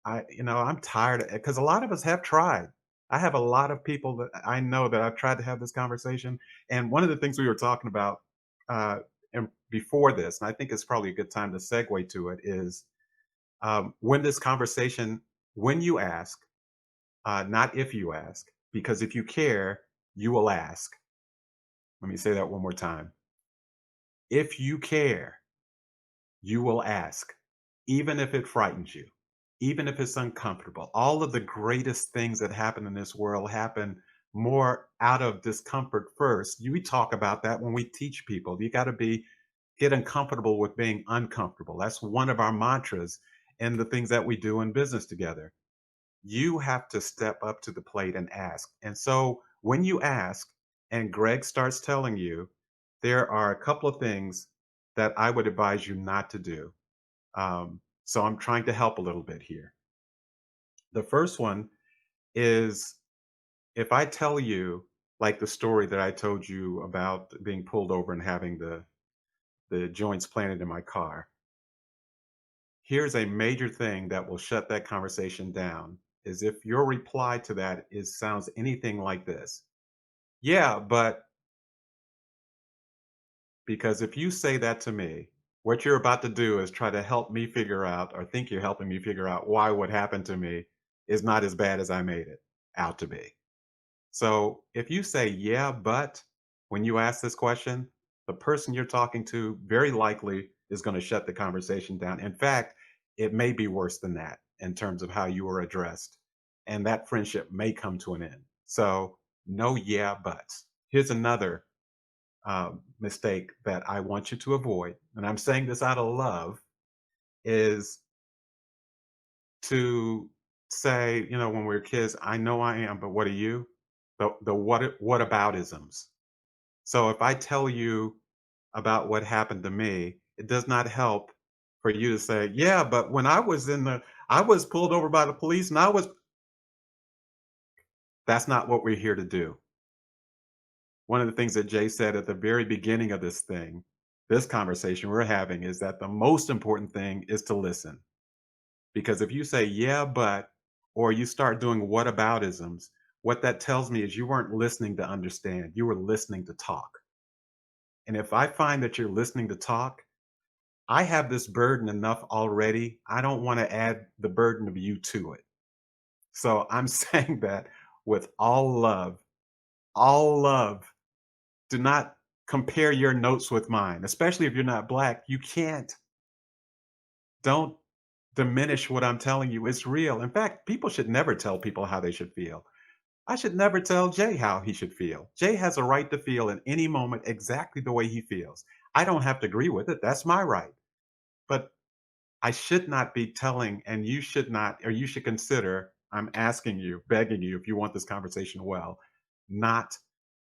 I'm tired because a lot of us have tried. I have a lot of people that I know that I've tried to have this conversation, and one of the things we were talking about uh, before this, and I think it's probably a good time to segue to it, is when this conversation, when you ask, not if you ask, because if you care, you will ask. Let me say that one more time. If you care, you will ask, even if it frightens you, even if it's uncomfortable. All of the greatest things that happen in this world happen more out of discomfort first. We talk about that when we teach people. You got to get uncomfortable with being uncomfortable. That's one of our mantras and the things that we do in business together. You have to step up to the plate and ask. And so when you ask and Greg starts telling you, there are a couple of things that I would advise you not to do. So I'm trying to help a little bit here. The first one is if I tell you, like the story that I told you about being pulled over and having the joints planted in my car, here's a major thing that will shut that conversation down is if your reply to that is sounds anything like this. Yeah, but because if you say that to me, what you're about to do is try to help me figure out or think you're helping me figure out why what happened to me is not as bad as I made it out to be. So if you say, yeah, but when you ask this question, the person you're talking to very likely is going to shut the conversation down. In fact, it may be worse than that in terms of how you were addressed. And that friendship may come to an end. So, no, yeah, buts. Here's another mistake that I want you to avoid. And I'm saying this out of love is to say, when we were kids, I know I am, but what are you? The what aboutisms. So if I tell you about what happened to me, it does not help for you to say, yeah, but when I was pulled over by the police and that's not what we're here to do. One of the things that Jay said at the very beginning of this conversation we're having, is that the most important thing is to listen. Because if you say, yeah, but, or you start doing whataboutisms, what that tells me is you weren't listening to understand, you were listening to talk. And if I find that you're listening to talk, I have this burden enough already. I don't want to add the burden of you to it. So I'm saying that with all love, all love. Do not compare your notes with mine, especially if you're not black. You can't. Don't diminish what I'm telling you. It's real. In fact, people should never tell people how they should feel. I should never tell Jay how he should feel. Jay has a right to feel in any moment exactly the way he feels. I don't have to agree with it. That's my right. But I should not be telling, and you should not, or you should consider, I'm asking you, begging you, if you want this conversation well, not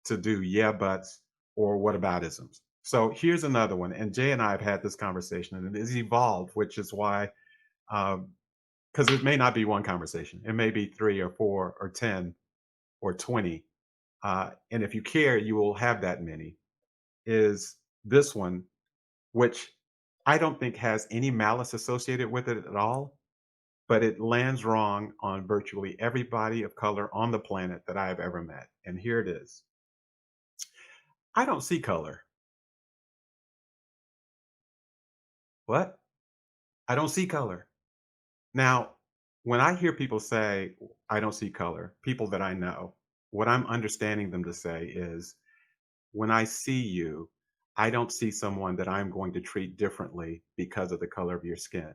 to do yeah buts or whataboutisms. So here's another one. And Jay and I have had this conversation and it has evolved, which is why, because it may not be one conversation, it may be 3 or 4 or 10 or 20. And if you care, you will have that many. Is this one, which I don't think has any malice associated with it at all, but it lands wrong on virtually everybody of color on the planet that I have ever met. And here it is. I don't see color. What? I don't see color. Now, when I hear people say, I don't see color, people that I know, what I'm understanding them to say is, when I see you, I don't see someone that I'm going to treat differently because of the color of your skin.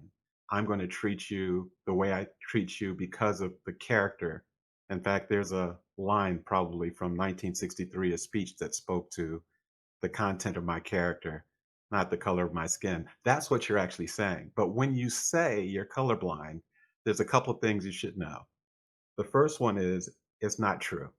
I'm going to treat you the way I treat you because of the character. In fact, there's a line probably from 1963, a speech that spoke to the content of my character, not the color of my skin. That's what you're actually saying. But when you say you're colorblind, there's a couple of things you should know. The first one is, it's not true.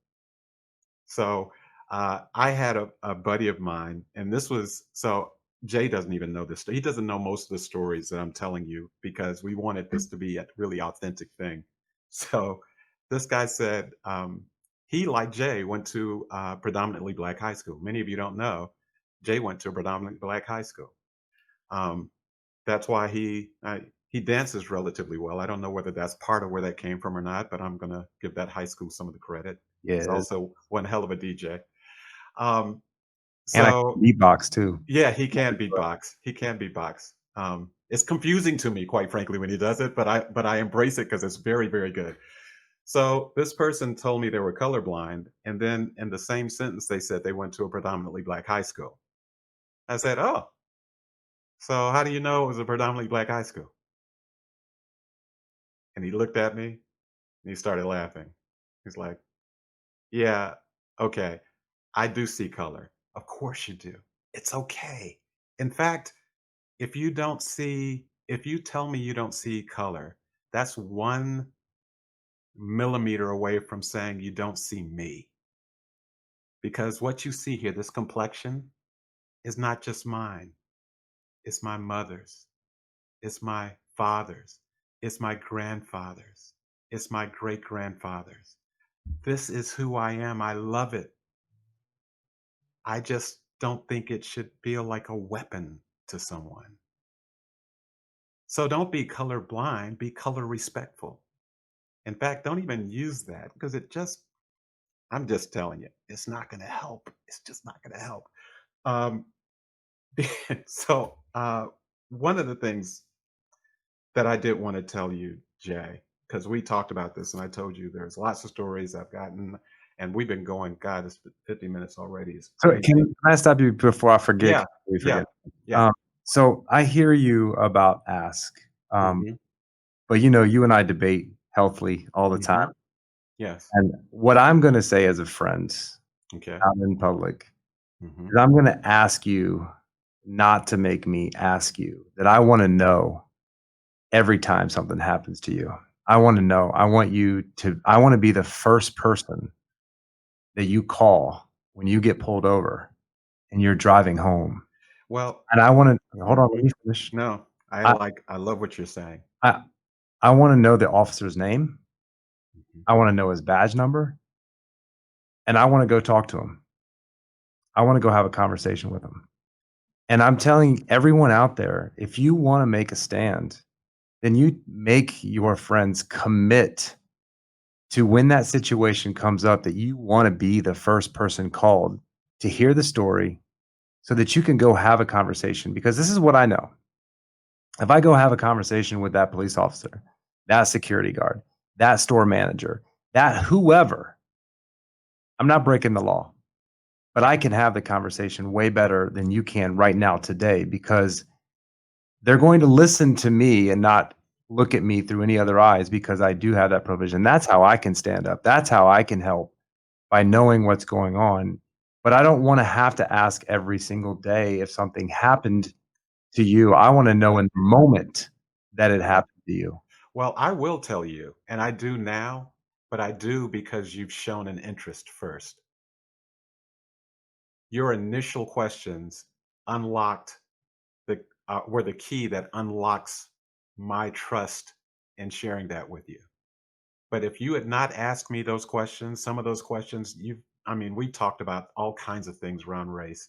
So I had a buddy of mine, and this was so Jay doesn't even know this. He doesn't know most of the stories that I'm telling you because we wanted this to be a really authentic thing. So this guy said he, like Jay, went to predominantly black high school. Many of you don't know, Jay went to a predominantly black high school. Um, that's why he dances relatively well. I don't know whether that's part of where that came from or not, but I'm gonna give that high school some of the credit. He's Yes. also one hell of a DJ. Um, And I can so beatbox too. yeah, he can beatbox. He can beatbox. It's confusing to me, quite frankly, when he does it, but I embrace it because it's very, very good. So this person told me they were colorblind, and then in the same sentence they said they went to a predominantly black high school. I said, "Oh, so how do you know it was a predominantly black high school?" And he looked at me and he started laughing. He's like, "Yeah, okay, I do see color." Of course you do. It's okay. In fact, if you tell me you don't see color, that's 1 millimeter away from saying you don't see me. Because what you see here, this complexion, is not just mine. It's my mother's. It's my father's. It's my grandfather's. It's my great grandfather's. This is who I am. I love it. I just don't think it should feel like a weapon to someone. So don't be color blind, be color respectful. In fact, don't even use that because I'm just telling you, it's not going to help. It's just not going to help. Um, so, one of the things that I did want to tell you, Jay, because we talked about this and I told you there's lots of stories I've gotten, and we've been going, God, it's 50 minutes already. It's So crazy. can I stop you before I forget? Yeah, We yeah, forget. yeah. So I hear you about ask, Hmm. but you and I debate healthily all the Hmm. time. Yes. And what I'm going to say as a friend Okay. out in public Hmm. is I'm going to ask you not to make me ask you, that I want to know every time something happens to you. I want to know. I want to be the first person that you call when you get pulled over and you're driving home. Well, And I want to hold on, let me finish. no, I I love what you're saying. I I want to know the officer's name. Mhm. I want to know his badge number, and I want to go talk to him. I want to go have a conversation with him. And I'm telling everyone out there, if you want to make a stand, then you make your friends commit to when that situation comes up that you want to be the first person called to hear the story so that you can go have a conversation. Because this is what I know. If I go have a conversation with that police officer, that security guard, that store manager, that whoever, I'm not breaking the law, but I can have the conversation way better than you can right now today because they're going to listen to me and not look at me through any other eyes because I do have that provision. That's how I can stand up. That's how I can help by knowing what's going on. But I don't want to have to ask every single day if something happened to you. I want to know in the moment that it happened to you. Well, I will tell you, and I do now, but I do because you've shown an interest first. Your initial questions unlocked were the key that unlocks my trust in sharing that with you. But if you had not asked me those questions, some of those questions, I mean, we talked about all kinds of things around race.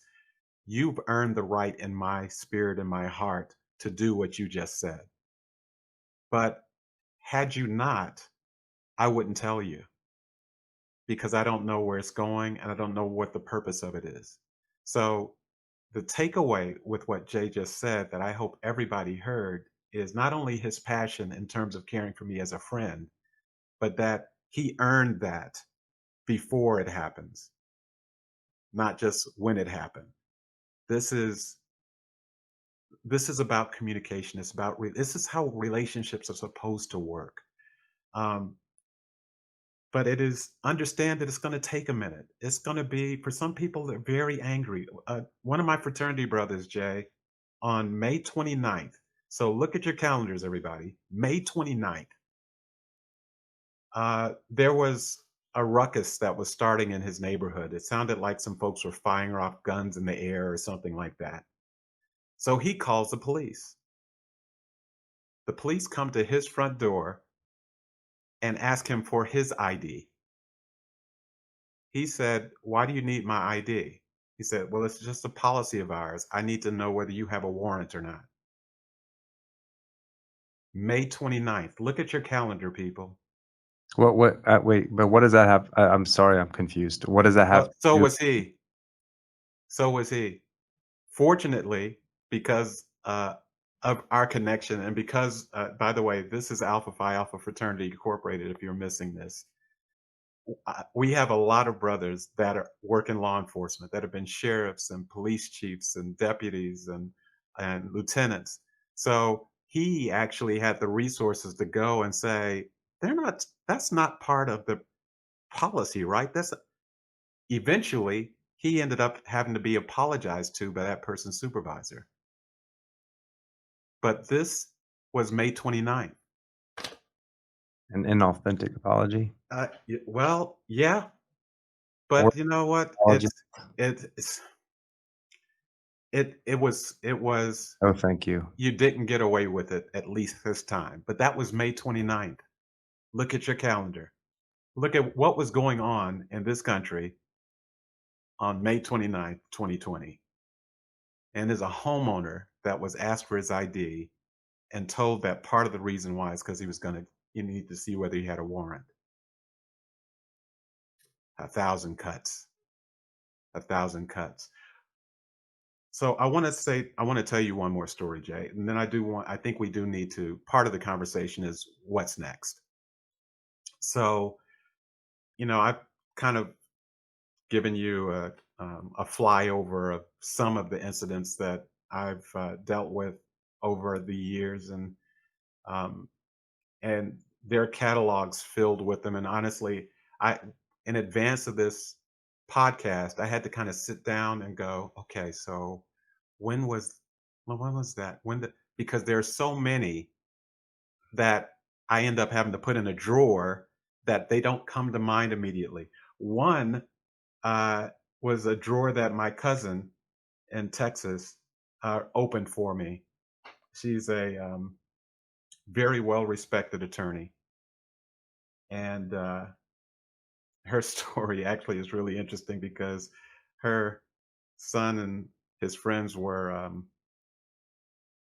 You've earned the right in my spirit and my heart to do what you just said. But had you not, I wouldn't tell you because I don't know where it's going and I don't know what the purpose of it is. So, the takeaway with what Jay just said that I hope everybody heard is not only his passion in terms of caring for me as a friend, but that he earned that before it happens, not just when it happened. This is this is about communication. It's about this is how relationships are supposed to work. Um, but it is understand that it's going to take a minute. It's going to be for some people they're very angry. One of my fraternity brothers, Jay, on May 29th. So look at your calendars, everybody. May 29th. There was a ruckus that was starting in his neighborhood. It sounded like some folks were firing off guns in the air or something like that. So he calls the police. The police come to his front door and ask him for his ID. He said, "Why do you need my ID?" He said, "Well, it's just a policy of ours. I need to know whether you have a warrant or not." May 29th. Look at your calendar, people. Wait, but what does that have? I'm sorry, I'm confused. What does that have Well, to so do? was he. So was he. Fortunately, because of our connection, and because, by the way, this is Alpha Phi Alpha Fraternity Incorporated, if you're missing this, we have a lot of brothers that work in law enforcement that have been sheriffs and police chiefs and deputies and lieutenants. So he actually had the resources to go and say, they're not, that's not part of the policy, right? That's eventually he ended up having to be apologized to by that person's supervisor. But this was May 29th. An inauthentic apology Well, yeah, or but you know what? apology? It's it was Oh, thank you. you didn't get away with it at least this time. But that was May 29th. Look at your calendar. Look at what was going on in this country on May 29th, 2020. And there's a homeowner that was asked for his ID and told that part of the reason why is because he was going to you need to see whether he had a warrant. 1,000 cuts. 1,000 cuts. So I want to tell you one more story, Jay. And then I think we do need to, part of the conversation is what's next. So, I've kind of given you a flyover of some of the incidents that I've dealt with over the years, um, and their catalogs filled with them. And honestly, I, in advance of this podcast, I had to kind of sit down and go, okay, so when was, when was that? Because there are so many that I end up having to put in a drawer that they don't come to mind immediately. One uh, was a drawer that my cousin in Texas opened for me. She's a very well respected attorney. And her story actually is really interesting because her son and his friends were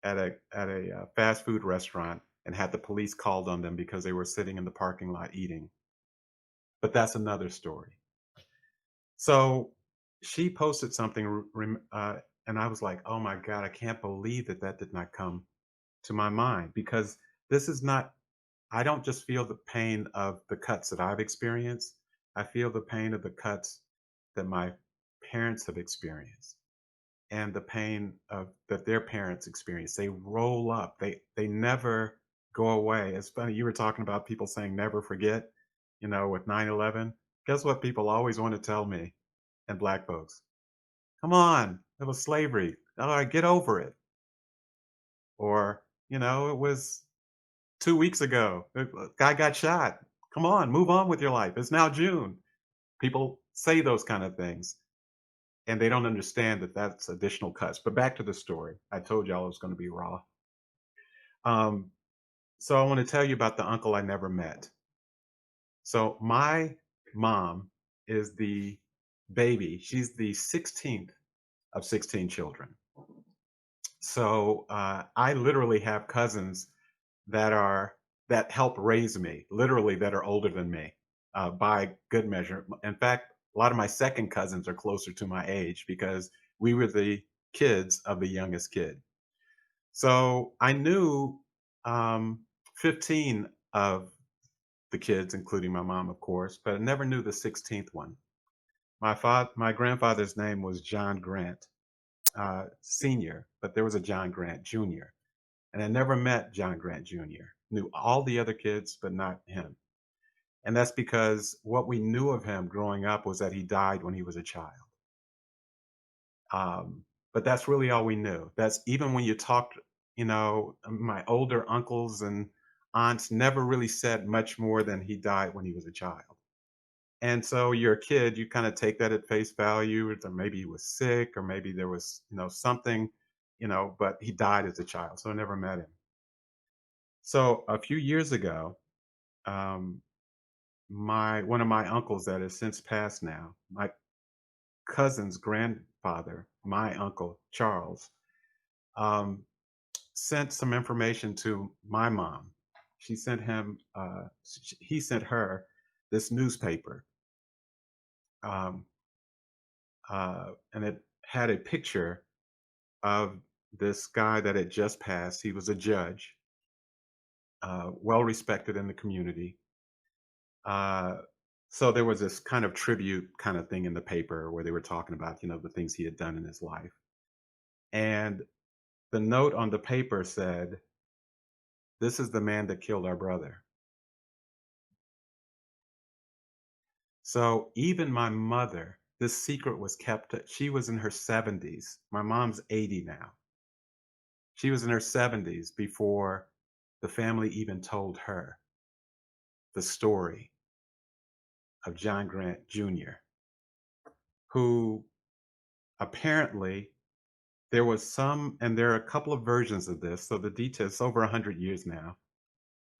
at a fast food restaurant and had the police called on them because they were sitting in the parking lot eating. But that's another story. So she posted something, and I was like, "Oh my god, I can't believe that that did not come to my mind," because this is not. I don't just feel the pain of the cuts that I've experienced. I feel the pain of the cuts that my parents have experienced and the pain of that their parents experience. They roll up. They never go away. It's funny you were talking about people saying never forget, with 9/11. Guess what people always want to tell me and black folks? Come on, it was slavery. All right, get over it. Or, it was 2 weeks ago. A guy got shot. Come on, move on with your life. It's now June. People say those kind of things, and they don't understand that that's additional cuts. But back to the story. I told y'all it was going to be raw. Um, so I want to tell you about the uncle I never met. So my mom is the baby. She's the 16th of 16 children. So I literally have cousins that help raise me, literally that are older than me by good measure. In fact, a lot of my second cousins are closer to my age because we were the kids of the youngest kid. So I knew um, 15 of the kids, including my mom, of course, but I never knew the 16th one. My grandfather's name was John Grant Senior, but there was a John Grant Jr. And I never met John Grant Jr. Knew all the other kids, but not him. And that's because what we knew of him growing up was that he died when he was a child. But that's really all we knew. That's even when you talked, my older uncles and aunts never really said much more than he died when he was a child. And so you're a kid, you kind of take that at face value, or maybe he was sick, or maybe there was, something, but he died as a child, so I never met him. So a few years ago, um, my one of my uncles that has since passed now, my cousin's grandfather, my uncle Charles, um, sent some information to my mom. She sent him, he sent her this newspaper, um, and it had a picture of this guy that had just passed. He was a judge, well respected in the community. Uh, so there was this kind of tribute kind of thing in the paper where they were talking about, the things he had done in his life. And the note on the paper said, "This is the man that killed our brother." So even my mother, this secret was kept. She was in her 70s. My mom's 80 now. She was in her 70s before the family even told her the story of John Grant Jr., who apparently there was some, and there are a couple of versions of this, so the details over 100 years now.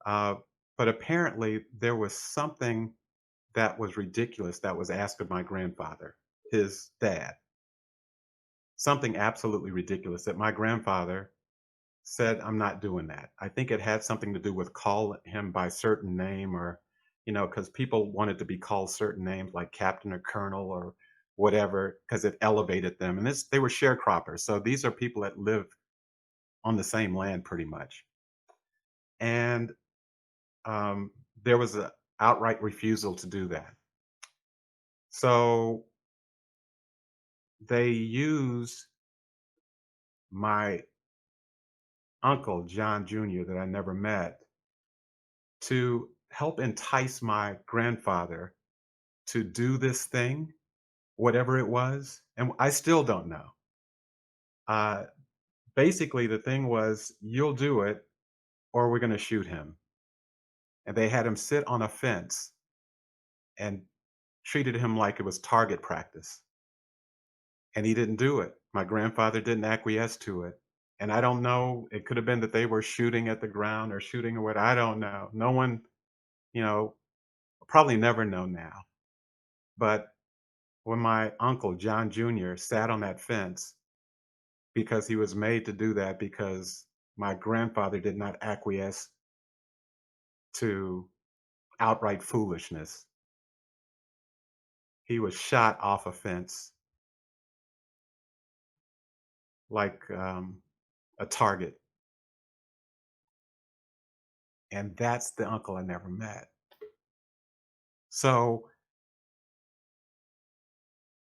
Uh, but apparently, there was something that was ridiculous that was asked of my grandfather, his dad. Something absolutely ridiculous that my grandfather said, "I'm not doing that." I think it had something to do with call him by certain name, or, because people wanted to be called certain names like captain or colonel or whatever, because it elevated them. And they were sharecroppers. So these are people that live on the same land pretty much. And there was an outright refusal to do that. So they used my uncle, John Jr., that I never met, to help entice my grandfather to do this thing, whatever it was. And I still don't know. Uh, Basically, the thing was, you'll do it or we're going to shoot him. and they had him sit on a fence and treated him like it was target practice. And he didn't do it. My grandfather didn't acquiesce to it. And I don't know, it could have been that they were shooting at the ground or shooting or what, I don't know. No one, you know, probably never know now. But when my uncle, John Jr., sat on that fence because he was made to do that because my grandfather did not acquiesce to outright foolishness, he was shot off a fence like a target. And that's the uncle I never met. So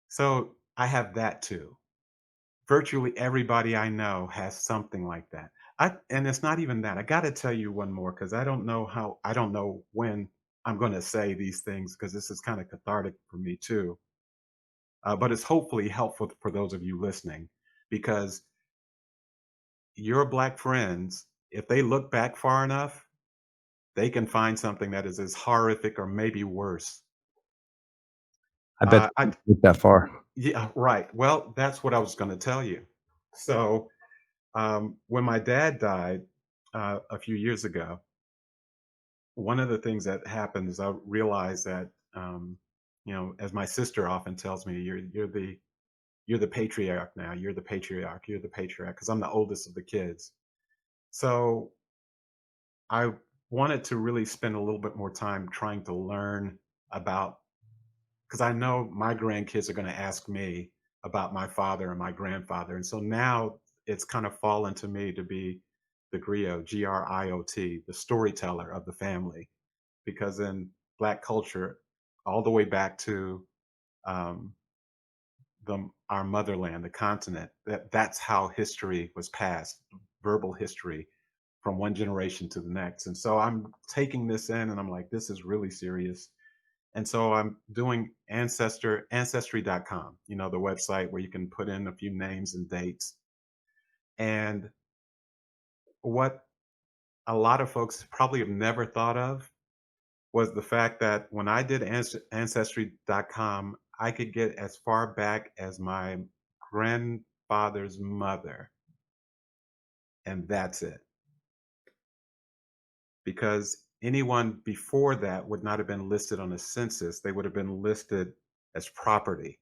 so I have that too. Virtually everybody I know has something like that. And it's not even that. I got to tell you one more because I don't know when I'm going to say these things because this is kind of cathartic for me too. But it's hopefully helpful for those of you listening because your black friends, if they look back far enough, they can find something that is as horrific or maybe worse. I bet I they get that far. Yeah, right. Well, that's what I was going to tell you. So when my dad died a few years ago, one of the things that happened is I realized that, as my sister often tells me, you're the patriarch now. You're the patriarch. You're the patriarch because I'm the oldest of the kids. So I wanted to really spend a little bit more time trying to learn about because I know my grandkids are going to ask me about my father and my grandfather. And so now it's kind of fallen to me to be the griot, Griot, the storyteller of the family. Because in Black culture, all the way back to um, our motherland, the continent, that's how history was passed, verbal history from one generation to the next. And so I'm taking this in and I'm like, this is really serious. And so I'm doing ancestry.com, the website where you can put in a few names and dates. And what a lot of folks probably have never thought of was the fact that when I did ancestry.com, I could get as far back as my grandfather's mother, and that's it. Because anyone before that would not have been listed on a census, they would have been listed as property.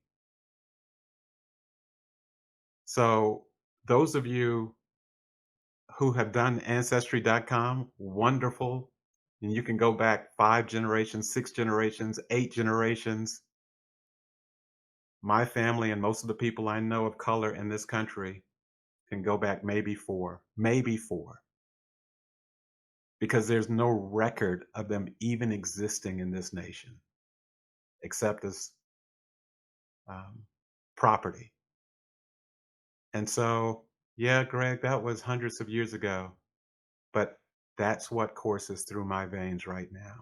So, those of you who have done ancestry.com, wonderful. And you can go back 5 generations, 6 generations, 8 generations. My family and most of the people I know of color in this country can go back maybe four, because there's no record of them even existing in this nation except as um, property. And so, yeah, Greg, that was hundreds of years ago, but that's what courses through my veins right now.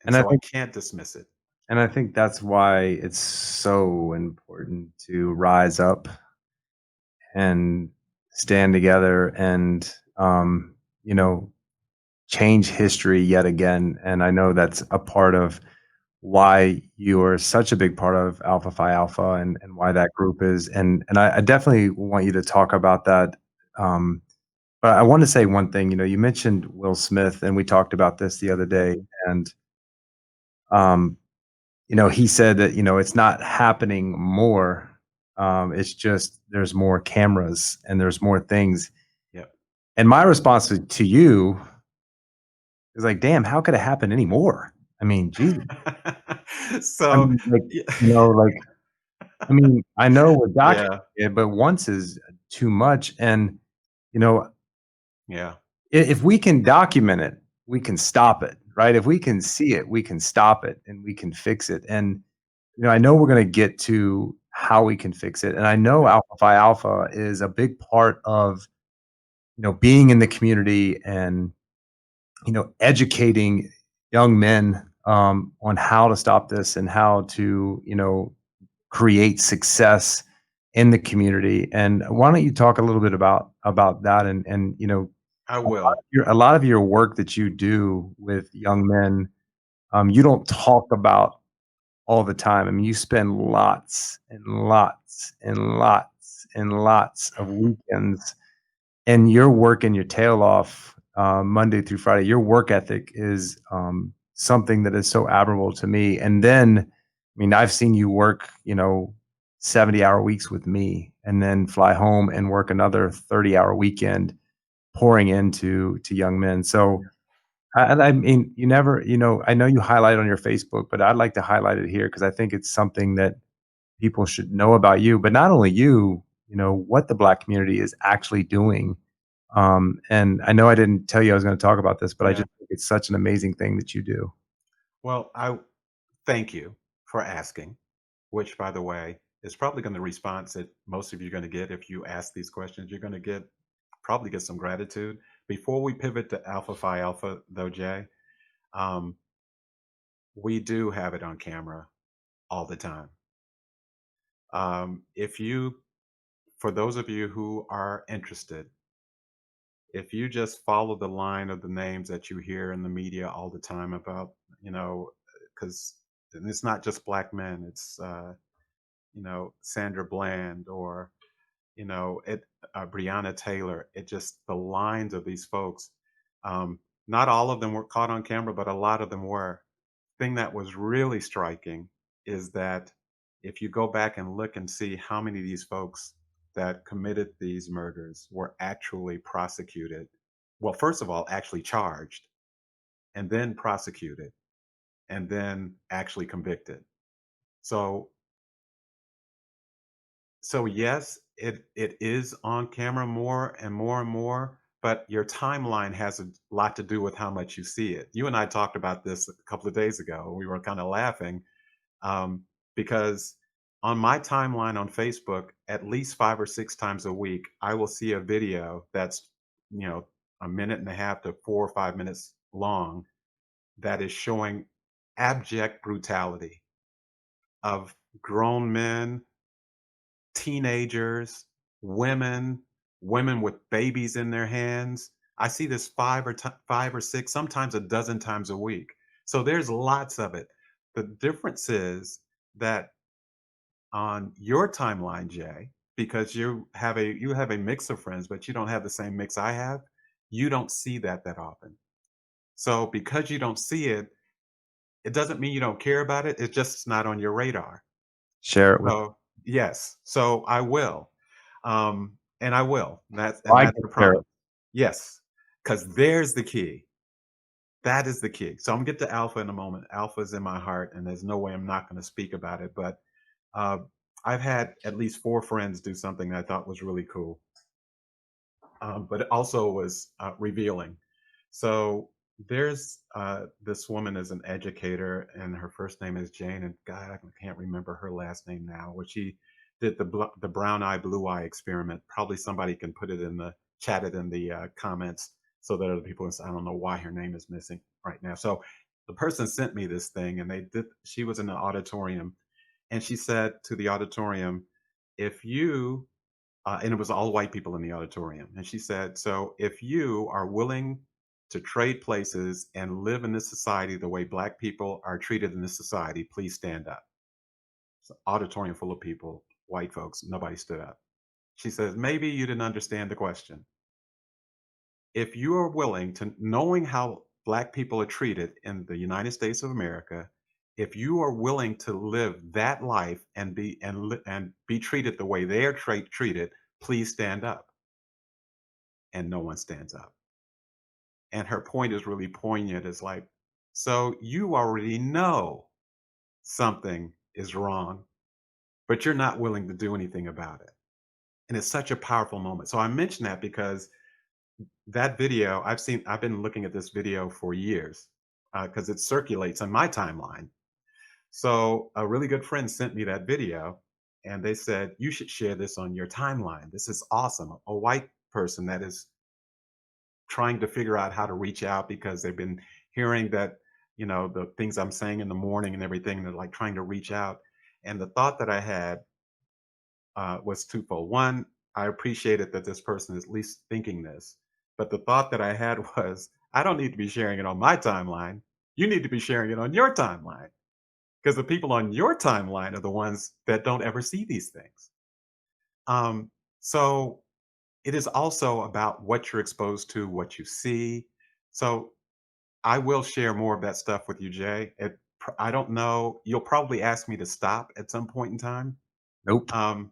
And And I so I think can't dismiss it. and I think that's why it's so important to rise up and stand together and, you know, change history yet again. And I know that's a part of why you are such a big part of Alpha Phi Alpha and why that group is. And I definitely want you to talk about that. Um, but I want to say one thing. You mentioned Will Smith, and we talked about this the other day. Mhm. And he said that it's not happening more. It's just there's more cameras and there's more things. Yep. And my response to you is like, damn, how could it happen anymore? I mean, Jesus. I So, mean, like, yeah, like, I mean, I know we're yeah, documenting it, but once is too much. And, you know, yeah, if we can document it, we can stop it, right? If we can see it, we can stop it and we can fix it. And, I know we're going to get to how we can fix it. And I know yeah, Alpha Phi Alpha is a big part of, being in the community and, educating young men on how to stop this and how to, create success in the community. And why don't you talk a little bit about that and I will. A lot of your work that you do with young men, you don't talk about all the time. I mean, you spend lots and lots and lots and lots of weekends, and you're working your tail off, Monday through Friday. Your work ethic is, something that is so admirable to me. And then, I mean, I've seen you work, 70-hour weeks with me, and then fly home and work another 30-hour weekend pouring into to young men. So, and I mean, you never, I know you highlight it on your Facebook, but I'd like to highlight it here because I think it's something that people should know about you, but not only you, what the Black community is actually doing. And I know I didn't tell you I was going to talk about this, but I Yeah. just think it's such an amazing thing that you do. Well, I thank you for asking, which, by the way, is probably going to response that most of you are going to get if you ask these questions. You're going to probably get some gratitude. Before we pivot to Alpha Phi Alpha, though, Jay, um, we do have it on camera all the time. If you, for those of you who are interested, if you just follow the line of the names that you hear in the media all the time about, because it's not just black men, it's Sandra Bland or Breonna Taylor. It just the lines of these folks. Um, Not all of them were caught on camera, but a lot of them were. Thing that was really striking is that if you go back and look and see how many of these folks that committed these murders were actually prosecuted, well, first of all, actually charged, and then prosecuted, and then actually convicted. So So yes, it is on camera more and more and more, but your timeline has a lot to do with how much you see it. You and I talked about this a couple of days ago. We were kind of laughing um, because on my timeline on Facebook, at least 5 or 6 times a week, I will see a video that's you know a minute and a half to 4 or 5 minutes long that is showing abject brutality of grown men, teenagers, women, women with babies in their hands. I see this 5 or 6, sometimes a dozen times a week. So there's lots of it. The difference is that on your timeline, Jay, because you have a mix of friends, but you don't have the same mix I have. You don't see that often. So because you don't see it, it doesn't mean you don't care about it. It's just not on your radar. Share it with. So yes, so I will. And I will. That's Well, and I that's can the share it. promise. Yes, because there's the key. That is the key. So I'm gonna get to Alpha in a moment. Alpha is in my heart, and there's no way I'm not gonna speak about it. But uh, I've had at least 4 friends do something that I thought was really cool, but it also was revealing. So there's this woman is an educator, and her first name is Jane, and God, I can't remember her last name now. Where she did the brown eye, blue eye experiment. Probably somebody can put it in the chat it in the comments so that other people. I don't know why her name is missing right now. So the person sent me this thing, and they did. She was in the auditorium, and she said to the auditorium, "If you," and it was all white people in the auditorium. And she said, "So if you are willing to trade places and live in this society the way Black people are treated in this society, please stand up." So, auditorium full of people, white folks, nobody stood up. She says, "Maybe you didn't understand the question. If you are willing to, knowing how Black people are treated in the United States of America, if you are willing to live that life and be treated the way they are treated, please stand up." And no one stands up. And her point is really poignant. It's like, so you already know something is wrong, but you're not willing to do anything about it. And it's such a powerful moment. So I mention that because that video, I've been looking at this video for years because it circulates on my timeline. So a really good friend sent me that video and they said, you should share this on your timeline. This is awesome. A white person that is trying to figure out how to reach out because they've been hearing that, the things I'm saying in the morning and everything, and they're like trying to reach out. And the thought that I had was twofold. One, I appreciated that this person is at least thinking this. But the thought that I had was, I don't need to be sharing it on my timeline. You need to be sharing it on your timeline because the people on your timeline are the ones that don't ever see these things. So it is also about what you're exposed to, what you see. So I will share more of that stuff with you, Jay. I don't know. You'll probably ask me to stop at some point in time. Nope. Um,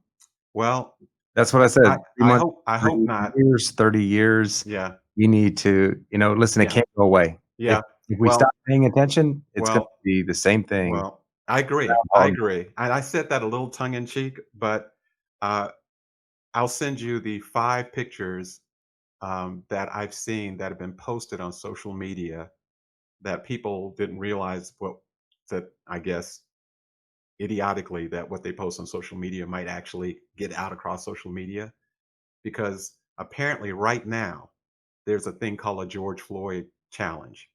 well, That's what I said. I 3 I months, hope I hope 3 not. years, 30 years. Yeah, You need to, listen, it yeah, can't go away. If yeah. if we stop Well, paying attention, it's gonna well, be the same thing. I agree. I agree. And I said that a little tongue in cheek, but uh, I'll send you the 5 pictures that I've seen that have been posted on social media that people didn't realize what that I guess idiotically that what they post on social media might actually get out across social media because apparently right now there's a thing called a George Floyd challenge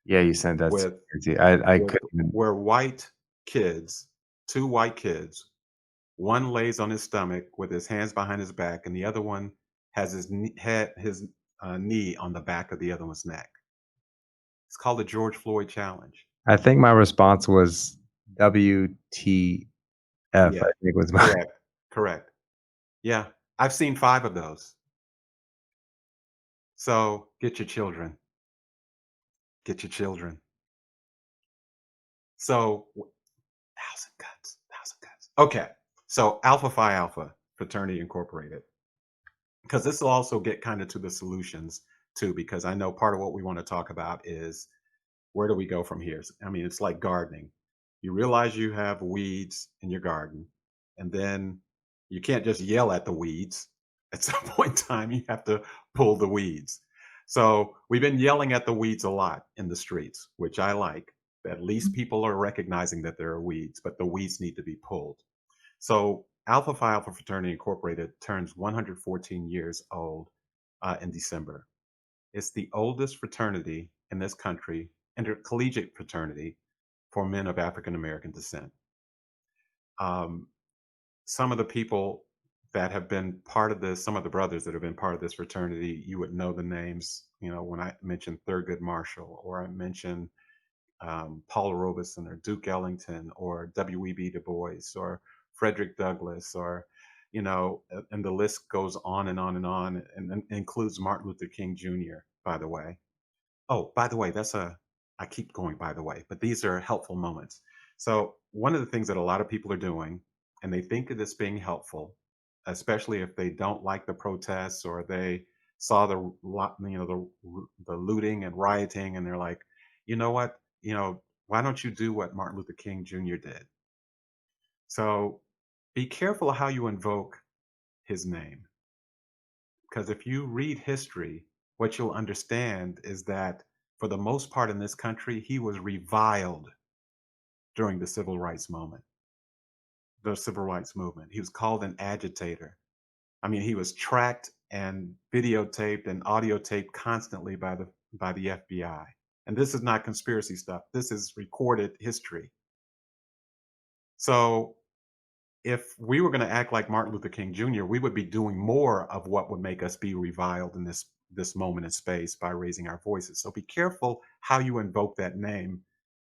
Yeah, you said that's with crazy. I with couldn't even. where white kids, 2 white kids, one lays on his stomach with his hands behind his back, and the other one has his knee on the back of the other one's neck. It's called the George Floyd challenge. I think my response was WTF, I Yeah, think was my. correct, correct. Yeah, I've seen 5 of those. So get your children. Get your children. So, thousand cuts, thousand cuts. Okay. So Alpha Phi Alpha Fraternity Incorporated, because this will also get kind of to the solutions too, because I know part of what we want to talk about is where do we go from here? I mean, it's like gardening. You realize you have weeds in your garden, and then you can't just yell at the weeds. At some point in time, you have to pull the weeds. So we've been yelling at the weeds a lot in the streets, which I like. At least people are recognizing that there are weeds, but the weeds need to be pulled. So Alpha Phi Alpha Fraternity Incorporated turns 114 years old in December. It's the oldest fraternity in this country, intercollegiate fraternity for men of African American descent. Um, some of the people that have been part of this, some of the brothers that have been part of this fraternity, you would know the names. When I mentioned Thurgood Marshall, or I mentioned Paul Robeson, or Duke Ellington, or W.E.B. Du Bois, or Frederick Douglass, or and the list goes on and on and on, and includes Martin Luther King Jr. By the way. Oh, by the way, I keep going by the way, but these are helpful moments. So, one of the things that a lot of people are doing, and they think of this being helpful, especially if they don't like the protests or they saw the looting and rioting, and they're like, you know what, why don't you do what Martin Luther King Jr. did? So, be careful how you invoke his name, because if you read history, what you'll understand is that for the most part in this country, he was reviled during the civil rights movement. He was called an agitator. I mean, he was tracked and videotaped and audio taped constantly by the FBI. And this is not conspiracy stuff. This is recorded history. So if we were going to act like Martin Luther King Jr., we would be doing more of what would make us be reviled in this moment in space by raising our voices. So be careful how you invoke that name.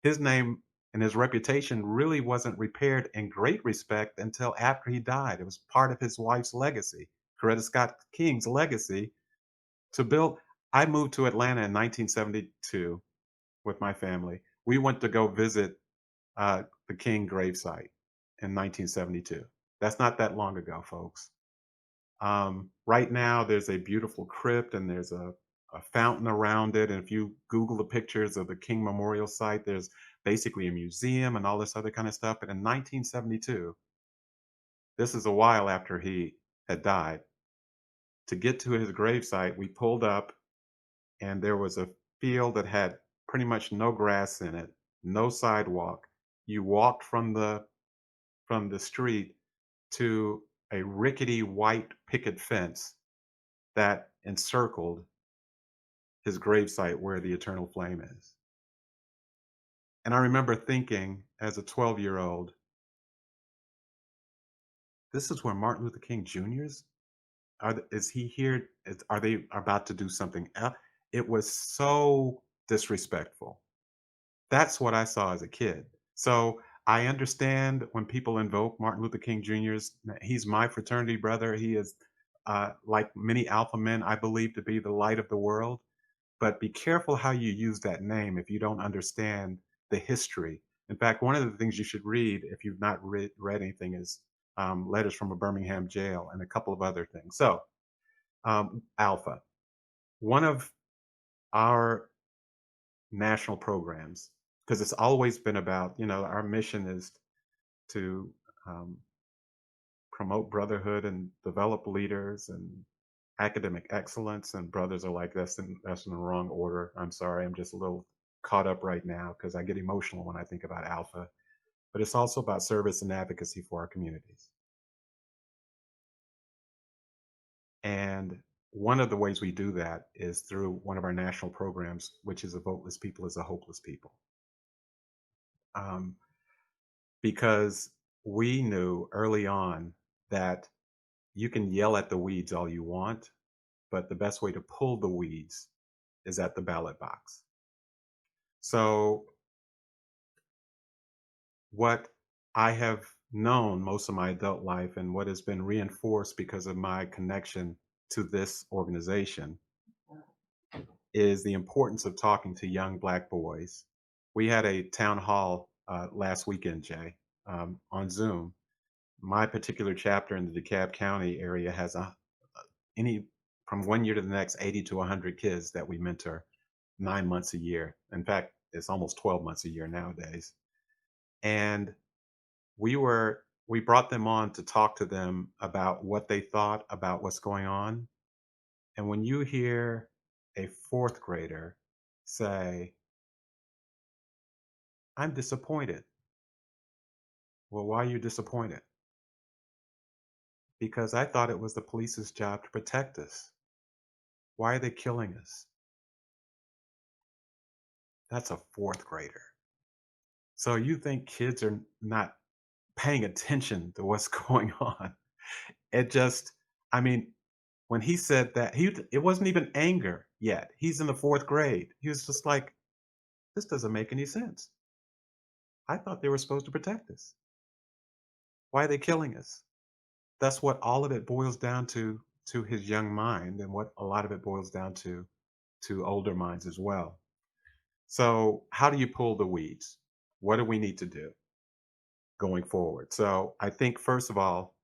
His name and his reputation really wasn't repaired in great respect until after he died. It was part of his wife's legacy, Coretta Scott King's legacy to build. I moved to Atlanta in 1972 with my family. We went to go visit the King gravesite in 1972. That's not that long ago, folks. Right now, there's a beautiful crypt and there's a fountain around it. And if you Google the pictures of the King Memorial Site, there's basically a museum and all this other kind of stuff. But in 1972, this is a while after he had died, to get to his gravesite, we pulled up and there was a field that had pretty much no grass in it, no sidewalk. You walked from the street to a rickety white picket fence that encircled his gravesite where the eternal flame is. And I remember thinking as a 12-year-old, this is where Martin Luther King Jr.'s Is he here? Are they about to do something else? It was so disrespectful. That's what I saw as a kid. So I understand when people invoke Martin Luther King Jr.'s, he's my fraternity brother. He is, like many alpha men, I believe to be the light of the world. But be careful how you use that name if you don't understand the history. In fact, one of the things you should read if you've not read anything is Letters from a Birmingham Jail and a couple of other things. So, Alpha, one of our national programs, because it's always been about, our mission is to um, promote brotherhood and develop leaders and academic excellence. And brothers are like, that's in the wrong order. I'm sorry, I'm just a little caught up right now because I get emotional when I think about Alpha. But it's also about service and advocacy for our communities. And one of the ways we do that is through one of our national programs, which is A Voteless People is a Hopeless People. Um, because we knew early on that you can yell at the weeds all you want, but the best way to pull the weeds is at the ballot box. So, what I have known most of my adult life and what has been reinforced because of my connection to this organization is the importance of talking to young Black boys. We had a town hall last weekend, Jay, on Zoom. My particular chapter in the DeKalb County area has any from one year to the next 80 to 100 kids that we mentor 9 months a year. In fact, it's almost 12 months a year nowadays. And we brought them on to talk to them about what they thought about what's going on. And when you hear a fourth grader say, I'm disappointed. Well, why are you disappointed? Because I thought it was the police's job to protect us. Why are they killing us? That's a fourth grader. So you think kids are not paying attention to what's going on. It just, I mean, when he said that, it wasn't even anger yet. He's in the fourth grade. He was just like, this doesn't make any sense. I thought they were supposed to protect us. Why are they killing us? That's what all of it boils down to his young mind, and what a lot of it boils down to older minds as well. So, how do you pull the weeds? What do we need to do going forward? So, I think first of all,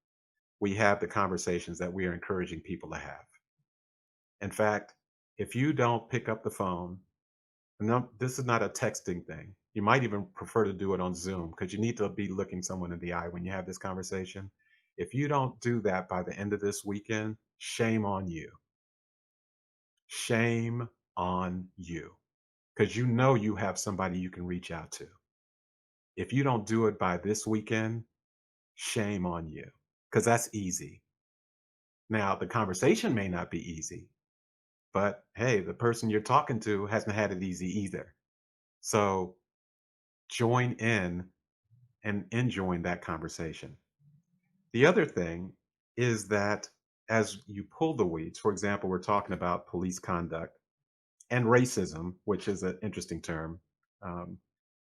we have the conversations that we are encouraging people to have. In fact, if you don't pick up the phone, no, this is not a texting thing. You might even prefer to do it on Zoom because you need to be looking someone in the eye when you have this conversation. If you don't do that by the end of this weekend, shame on you. Shame on you. Because you know you have somebody you can reach out to. If you don't do it by this weekend, shame on you. Because that's easy. Now, the conversation may not be easy, but hey, the person you're talking to hasn't had it easy either. So join in and enjoying that conversation. The other thing is that as you pull the weeds, for example, we're talking about police conduct and racism, which is an interesting term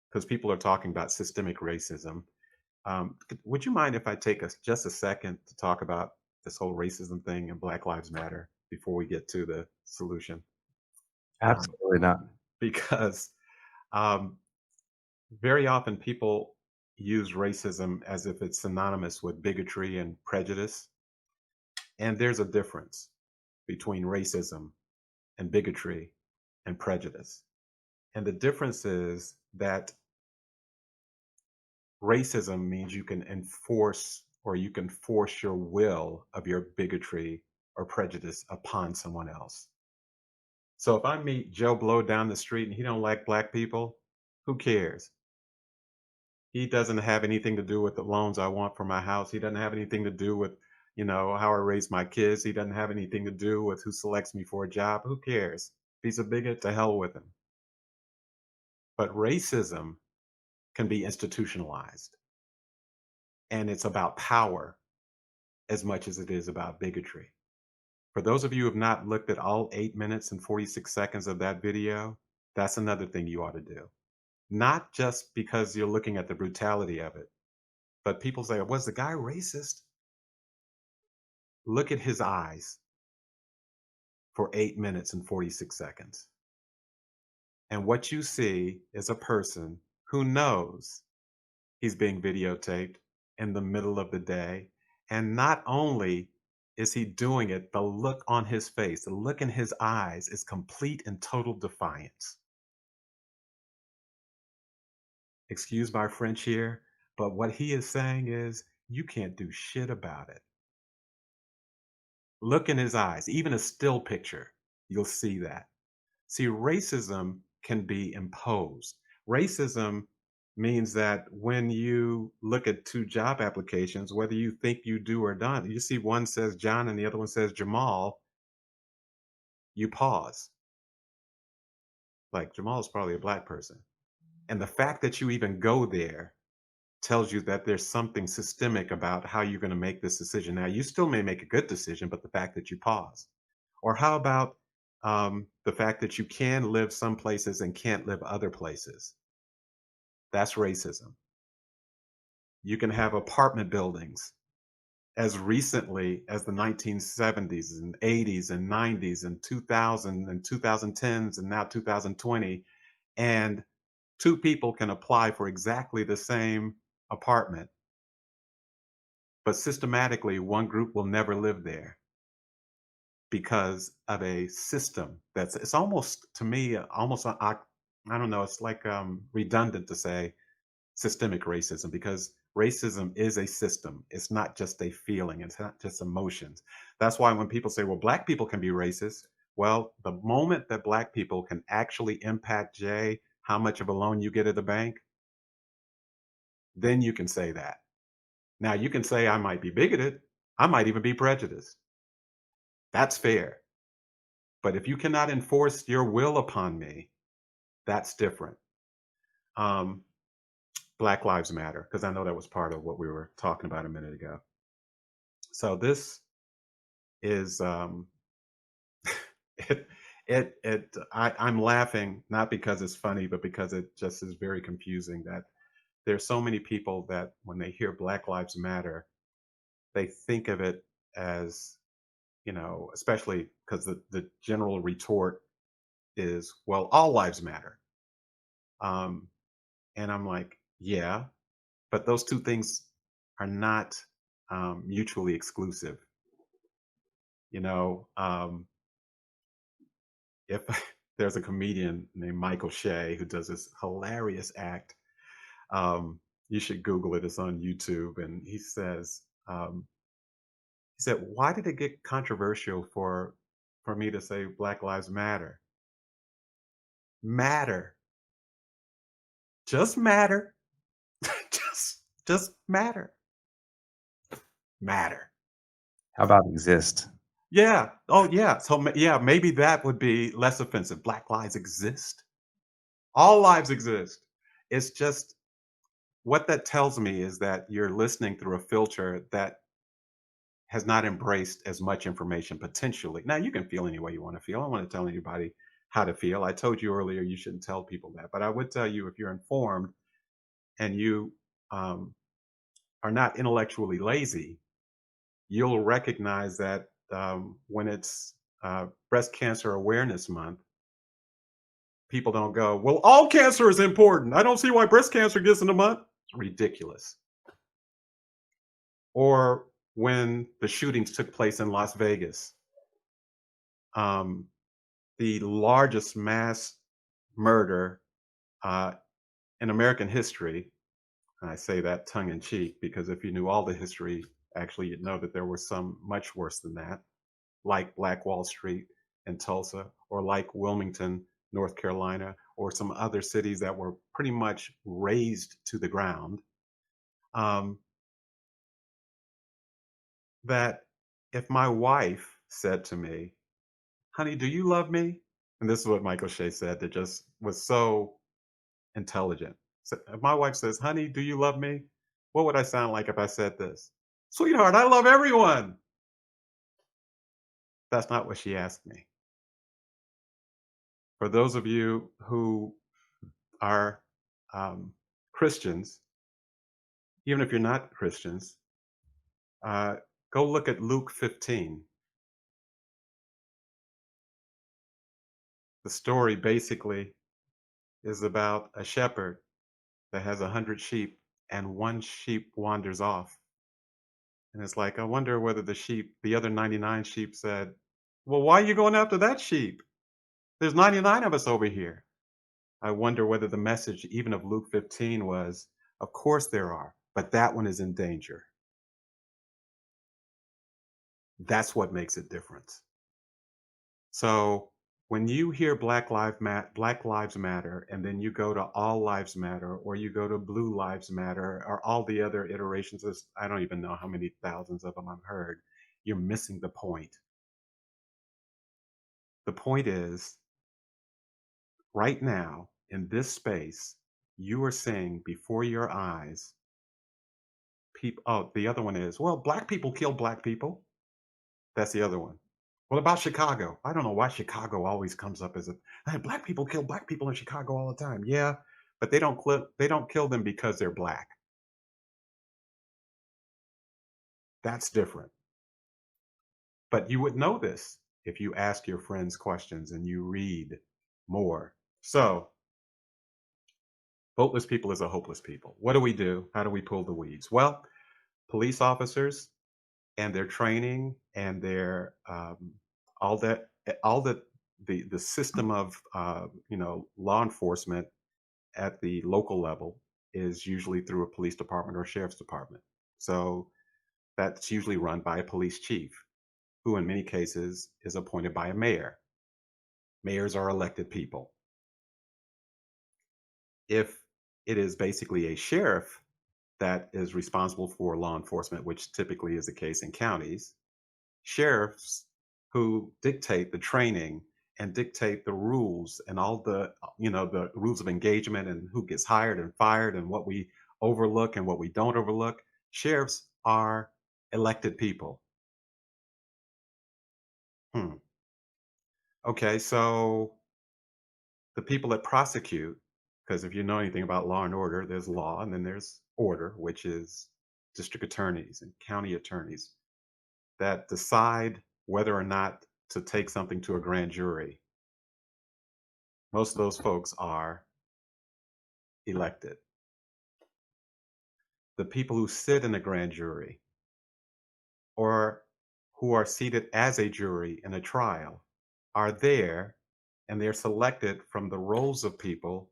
because people are talking about systemic racism. Would you mind if I take us just a second to talk about this whole racism thing and Black Lives Matter before we get to the solution? Um, Absolutely not. because um, very often people use racism as if it's synonymous with bigotry and prejudice. And there's a difference between racism and bigotry and prejudice. And the difference is that racism means you can enforce or you can force your will of your bigotry or prejudice upon someone else. So if I meet Joe Blow down the street and he don't like black people, who cares? He doesn't have anything to do with the loans I want for my house. He doesn't have anything to do with, how I raise my kids. He doesn't have anything to do with who selects me for a job. Who cares? If he's a bigot, to hell with him. But racism can be institutionalized, and it's about power as much as it is about bigotry. For those of you who have not looked at all 8 minutes and 46 seconds of that video, that's another thing you ought to do. Not just because you're looking at the brutality of it, but people say, was the guy racist? Look at his eyes for 8 minutes and 46 seconds. And what you see is a person who knows he's being videotaped in the middle of the day. And not only is he doing it, the look on his face, the look in his eyes is complete and total defiance. Excuse my French here, but what he is saying is, you can't do shit about it. Look in his eyes, even a still picture, you'll see that. See, racism can be imposed. Racism means that when you look at two job applications, whether you think you do or not, you see one says John and the other one says Jamal, you pause. Like, Jamal is probably a black person. And the fact that you even go there tells you that there's something systemic about how you're going to make this decision. Now, you still may make a good decision, but the fact that you pause. Or how about the fact that you can live some places and can't live other places? That's racism. You can have apartment buildings as recently as the 1970s and 80s and 90s and 2000 and 2010s and now 2020, and two people can apply for exactly the same apartment, but systematically one group will never live there because of a system that's, it's almost, to me, almost I don't know, it's like redundant to say systemic racism, because racism is a system. It's not just a feeling, it's not just emotions. That's why when people say, well, black people can be racist, well, the moment that black people can actually impact, Jay, how much of a loan you get at the bank, then you can say that. Now, you can say I might be bigoted, I might even be prejudiced. That's fair. But if you cannot enforce your will upon me, that's different. Black Lives Matter, because I know that was part of what we were talking about a minute ago. So this is it, I'm laughing not because it's funny, but because it just is very confusing that there's so many people that when they hear Black Lives Matter, they think of it as, especially because the general retort is, well, all lives matter. And I'm like, yeah, but those two things are not mutually exclusive. You know, if there's a comedian named Michael Shea who does this hilarious act, you should Google it. It's on YouTube, and he said, "Why did it get controversial for me to say Black Lives Matter? Matter, just matter, just matter, matter." How about exist? Yeah. Oh, yeah. So, yeah, maybe that would be less offensive. Black lives exist. All lives exist. It's just, what that tells me is that you're listening through a filter that has not embraced as much information potentially. Now, you can feel any way you want to feel. I don't want to tell anybody how to feel. I told you earlier you shouldn't tell people that. But I would tell you, if you're informed and you are not intellectually lazy, you'll recognize that when it's Breast Cancer Awareness Month, people don't go, well, all cancer is important. I don't see why breast cancer gets in the month. It's ridiculous. Or when the shootings took place in Las Vegas, the largest mass murder in American history. And I say that tongue in cheek because if you knew all the history, actually, you'd know that there were some much worse than that, like Black Wall Street in Tulsa, or like Wilmington, North Carolina, or some other cities that were pretty much razed to the ground. That if my wife said to me, honey, do you love me? And this is what Michael Shea said that just was so intelligent. So if my wife says, honey, do you love me? What would I sound like if I said this? Sweetheart, I love everyone. That's not what she asked me. For those of you who are Christians, even if you're not Christians, uh, go look at Luke 15. The story basically is about a shepherd that has 100 sheep and one sheep wanders off. And it's like, I wonder whether the other 99 sheep said, well, why are you going after that sheep? There's 99 of us over here. I wonder whether the message, even of Luke 15, was, of course there are, but that one is in danger. That's what makes it different. So when you hear Black Lives Matter, and then you go to All Lives Matter, or you go to Blue Lives Matter, or all the other iterations, I don't even know how many thousands of them I've heard, you're missing the point. The point is, right now, in this space, you are seeing before your eyes people. Oh, the other one is, well, black people kill black people. That's the other one. What about Chicago? I don't know why Chicago always comes up as a hey, black people kill black people in Chicago all the time. Yeah, but they don't kill them because they're black. That's different. But you would know this if you ask your friends questions and you read more. So, voteless people is a hopeless people. What do we do? How do we pull the weeds? Well, police officers and their training and their all that all the system of law enforcement at the local level is usually through a police department or sheriff's department. So that's usually run by a police chief, who in many cases is appointed by a mayor. Mayors are elected people. If it is basically a sheriff that is responsible for law enforcement, which typically is the case in counties, sheriffs who dictate the training and dictate the rules and all the rules of engagement and who gets hired and fired and what we overlook and what we don't overlook. Sheriffs are elected people. Hmm. Okay, so the people that prosecute, because if you know anything about law and order, there's law and then there's order, which is district attorneys and county attorneys that decide whether or not to take something to a grand jury. Most of those folks are elected. The people who sit in a grand jury or who are seated as a jury in a trial are there, and they're selected from the rolls of people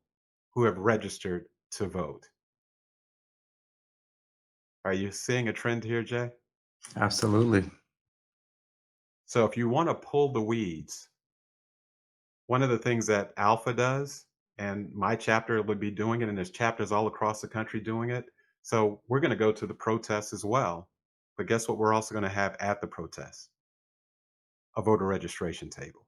who have registered to vote. Are you seeing a trend here, Jay? Absolutely. So if you want to pull the weeds, one of the things that Alpha does, and my chapter would be doing it, and there's chapters all across the country doing it. So we're going to go to the protests as well. But guess what? We're also going to have at the protests a voter registration table.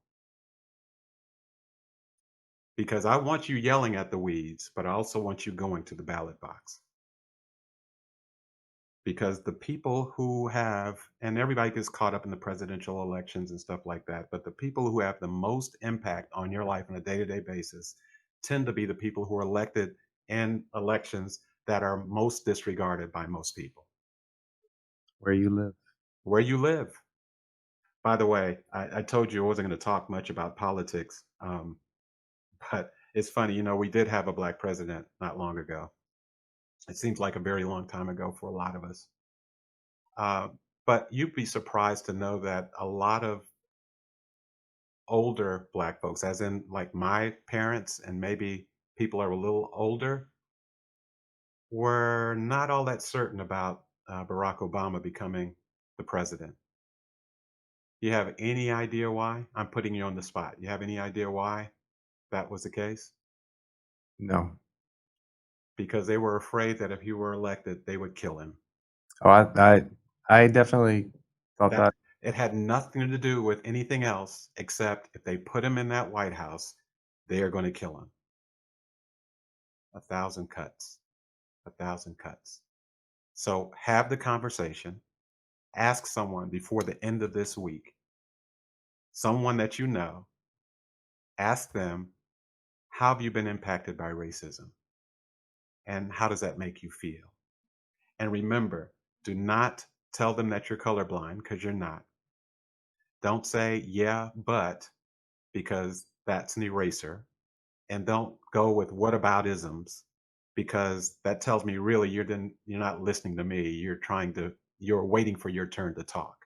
Because I want you yelling at the weeds, but I also want you going to the ballot box. Because the people who have, and everybody gets caught up in the presidential elections and stuff like that, but the people who have the most impact on your life on a day to day basis tend to be the people who are elected in elections that are most disregarded by most people. Where you live. Where you live. By the way, I told you I wasn't going to talk much about politics, but it's funny, we did have a black president not long ago. It seems like a very long time ago for a lot of us. Uh, but you'd be surprised to know that a lot of older black folks, as in like my parents and maybe people are a little older, were not all that certain about Barack Obama becoming the president. You have any idea why? I'm putting you on the spot. You have any idea why that was the case? No. Because they were afraid that if he were elected, they would kill him. Oh, I definitely thought That that. it had nothing to do with anything else except if they put him in that White House, they are going to kill him. 1,000 cuts. 1,000 cuts. So have the conversation. Ask someone before the end of this week, someone that you know, ask them, how have you been impacted by racism? And how does that make you feel? And remember, do not tell them that you're colorblind because you're not. Don't say, yeah, but, because that's an eraser. And don't go with what about isms because that tells me really you're not listening to me. You're waiting for your turn to talk.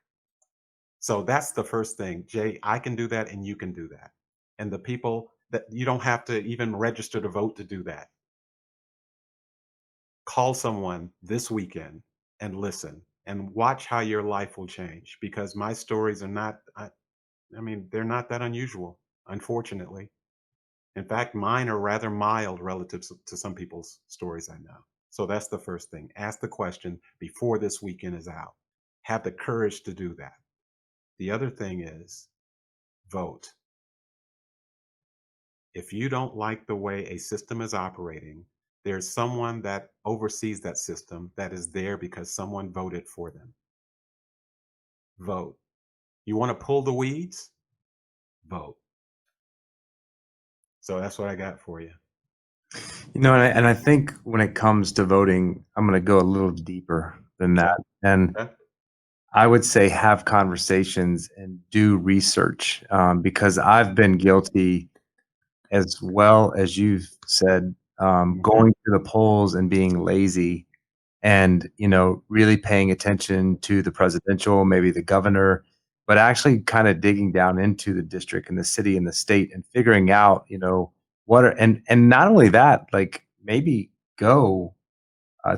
So that's the first thing. Jay, I can do that and you can do that. And the people that you don't have to even register to vote to do that. Call someone this weekend and listen and watch how your life will change because my stories are not, I mean, they're not that unusual, unfortunately. In fact, mine are rather mild relative to some people's stories I know. So that's the first thing. Ask the question before this weekend is out. Have the courage to do that. The other thing is vote. If you don't like the way a system is operating, there's someone that oversees that system that is there because someone voted for them. Vote. You want to pull the weeds? Vote. So that's what I got for you. And I think when it comes to voting, I'm going to go a little deeper than that. And Okay? I would say have conversations and do research because I've been guilty as well as you said, going to the polls and being lazy and, really paying attention to the presidential, maybe the governor, but actually kind of digging down into the district and the city and the state and figuring out, what are, and not only that, like maybe go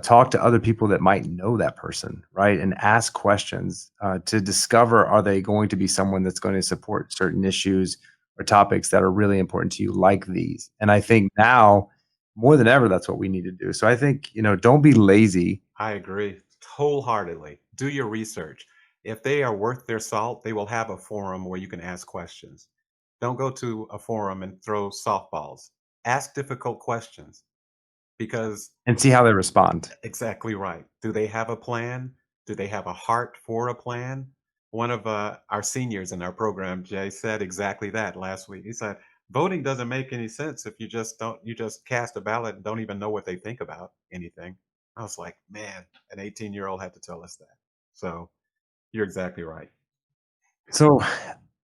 talk to other people that might know that person, right? And ask questions to discover are they going to be someone that's going to support certain issues or topics that are really important to you, like these. And I think now more than ever, that's what we need to do. So I think, don't be lazy. I agree wholeheartedly. Do your research. If they are worth their salt, they will have a forum where you can ask questions. Don't go to a forum and throw softballs. Ask difficult questions because And see how they respond. exactly right. Do they have a plan? Do they have a heart for a plan? One of our seniors in our program, Jay, said exactly that last week. He said, voting doesn't make any sense if you just cast a ballot and don't even know what they think about anything. I was like, man, an 18-year-old had to tell us that. So you're exactly right. So,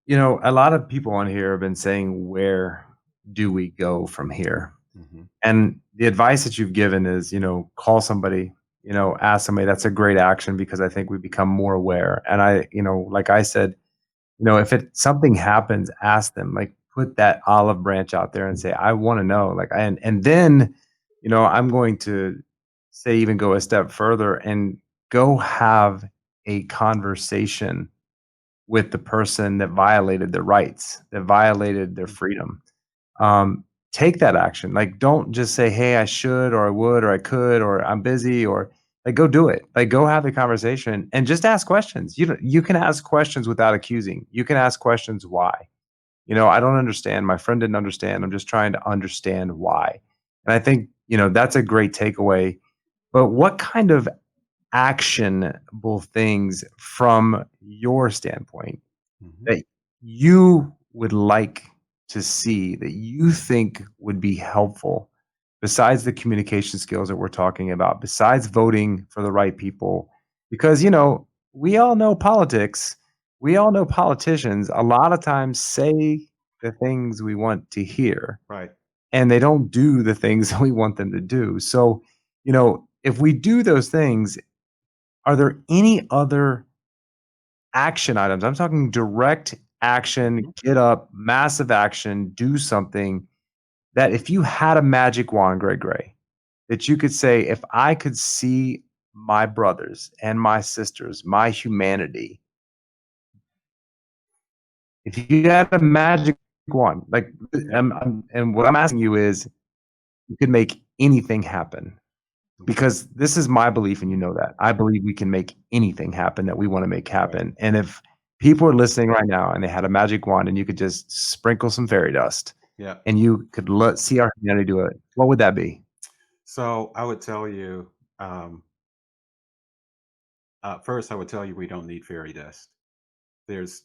a lot of people on here have been saying, where do we go from here? Hmm. And the advice that you've given is, call somebody, ask somebody. That's a great action because I think we become more aware. And like I said, if something happens, ask them, like put that olive branch out there and say, I want to know. And then, I'm going to say, even go a step further and go have a conversation with the person that violated their rights, that violated their freedom. um, Take that action. Like, don't just say, "Hey, I should, or I would, or I could, or I'm busy," or like, go do it. Like, go have the conversation and just ask questions. You can ask questions without accusing. You can ask questions why. I don't understand. My friend didn't understand. I'm just trying to understand why. And I think that's a great takeaway. But what kind of actionable things from your standpoint Hmm. that you would like to see, that you think would be helpful besides the communication skills that we're talking about, besides voting for the right people? Because, we all know politics, we all know politicians a lot of times say the things we want to hear, Right. and they don't do the things that we want them to do. So, if we do those things, are there any other action items? I'm talking direct action, Mhm. get up, massive action, do something that if you had a magic wand, Gray, that you could say, if I could see my brothers and my sisters, my humanity, if you had a magic wand, like, and what I'm asking you is, you could make anything happen. Okay. Because this is my belief, and you know that. I believe we can make anything happen that we wanna make Right. happen, and if people are listening right now and they had a magic wand and you could just sprinkle some fairy dust Yeah. and you could see our humanity do it, what would that be? So I would tell you, um, first, I would tell you we don't need fairy dust. There's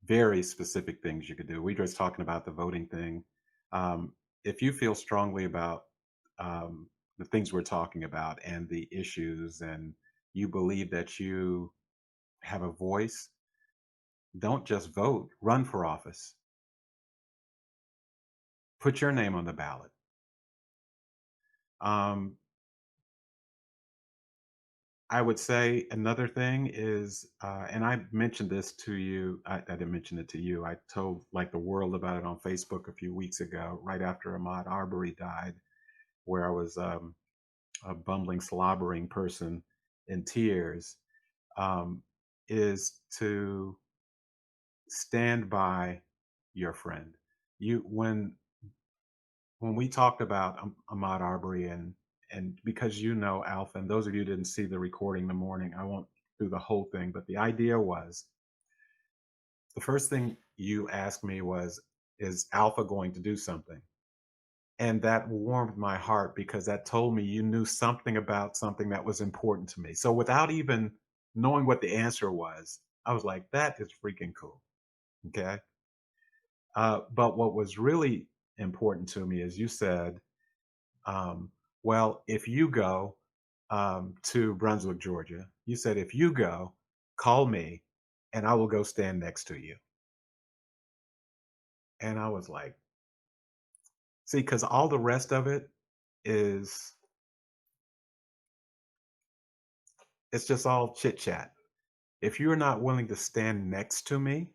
very specific things you could do. We were just talking about the voting thing. If you feel strongly about the things we're talking about and the issues, and you believe that you have a voice, don't just vote, run for office. Put your name on the ballot. Um, I would say another thing is, and I mentioned this to you. I didn't mention it to you. I told like the world about it on Facebook a few weeks ago, right after Ahmaud Arbery died, where I was a bumbling, slobbering person in tears. Um, is to stand by your friend. You when we talked about Ahmaud Arbery, and because you know Alpha, and those of you who didn't see the recording in the morning, I won't do the whole thing, but the idea was the first thing you asked me was, is Alpha going to do something? And that warmed my heart because that told me you knew something about something that was important to me. So without even knowing what the answer was, I was like, that is freaking cool. Okay. But what was really important to me is you said, um, well, if you go to Brunswick, Georgia, you said, if you go, call me and I will go stand next to you. And I was like, see, because all the rest of it is, it's just all chit chat. If you're not willing to stand next to me,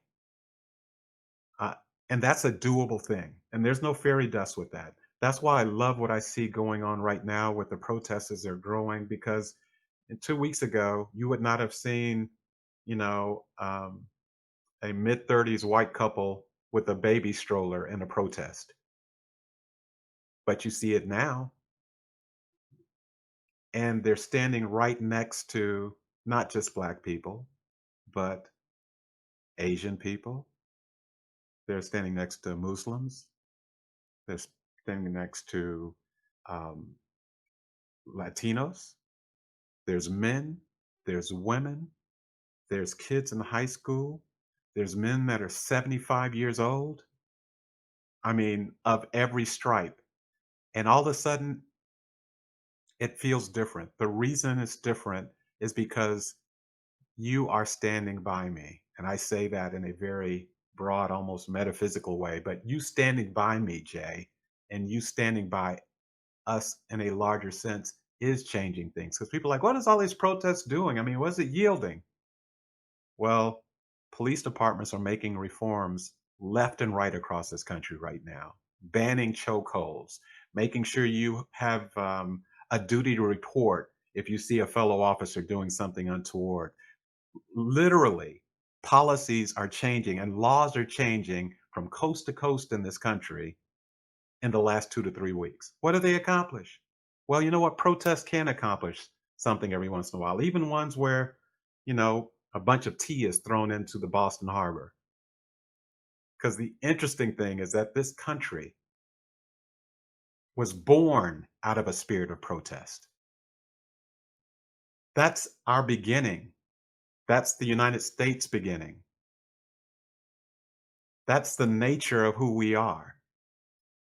uh, and that's a doable thing, and there's no fairy dust with that. That's why I love what I see going on right now with the protests as they're growing, because 2 weeks ago, you would not have seen, you know, a mid-30s white couple with a baby stroller in a protest. But you see it now, and they're standing right next to not just Black people, but Asian people. They're standing next to Muslims. They're standing next to um, Latinos. There's men, there's women, there's kids in high school, there's men that are 75 years old. I mean, of every stripe. And all of a sudden, it feels different. The reason it's different is because you are standing by me. And I say that in a very broad, almost metaphysical way, but you standing by me, Jay, and you standing by us in a larger sense is changing things. Because people are like, what is all these protests doing? I mean, what is it yielding? Well, police departments are making reforms left and right across this country right now, banning chokeholds, making sure you have a duty to report if you see a fellow officer doing something untoward. Literally, policies are changing and laws are changing from coast to coast in this country in the last 2 to 3 weeks. What do they accomplish? Well, you know what? Protests can accomplish something every once in a while, even ones where, a bunch of tea is thrown into the Boston Harbor. Because the interesting thing is that this country was born out of a spirit of protest. That's our beginning. That's the United States beginning. That's the nature of who we are.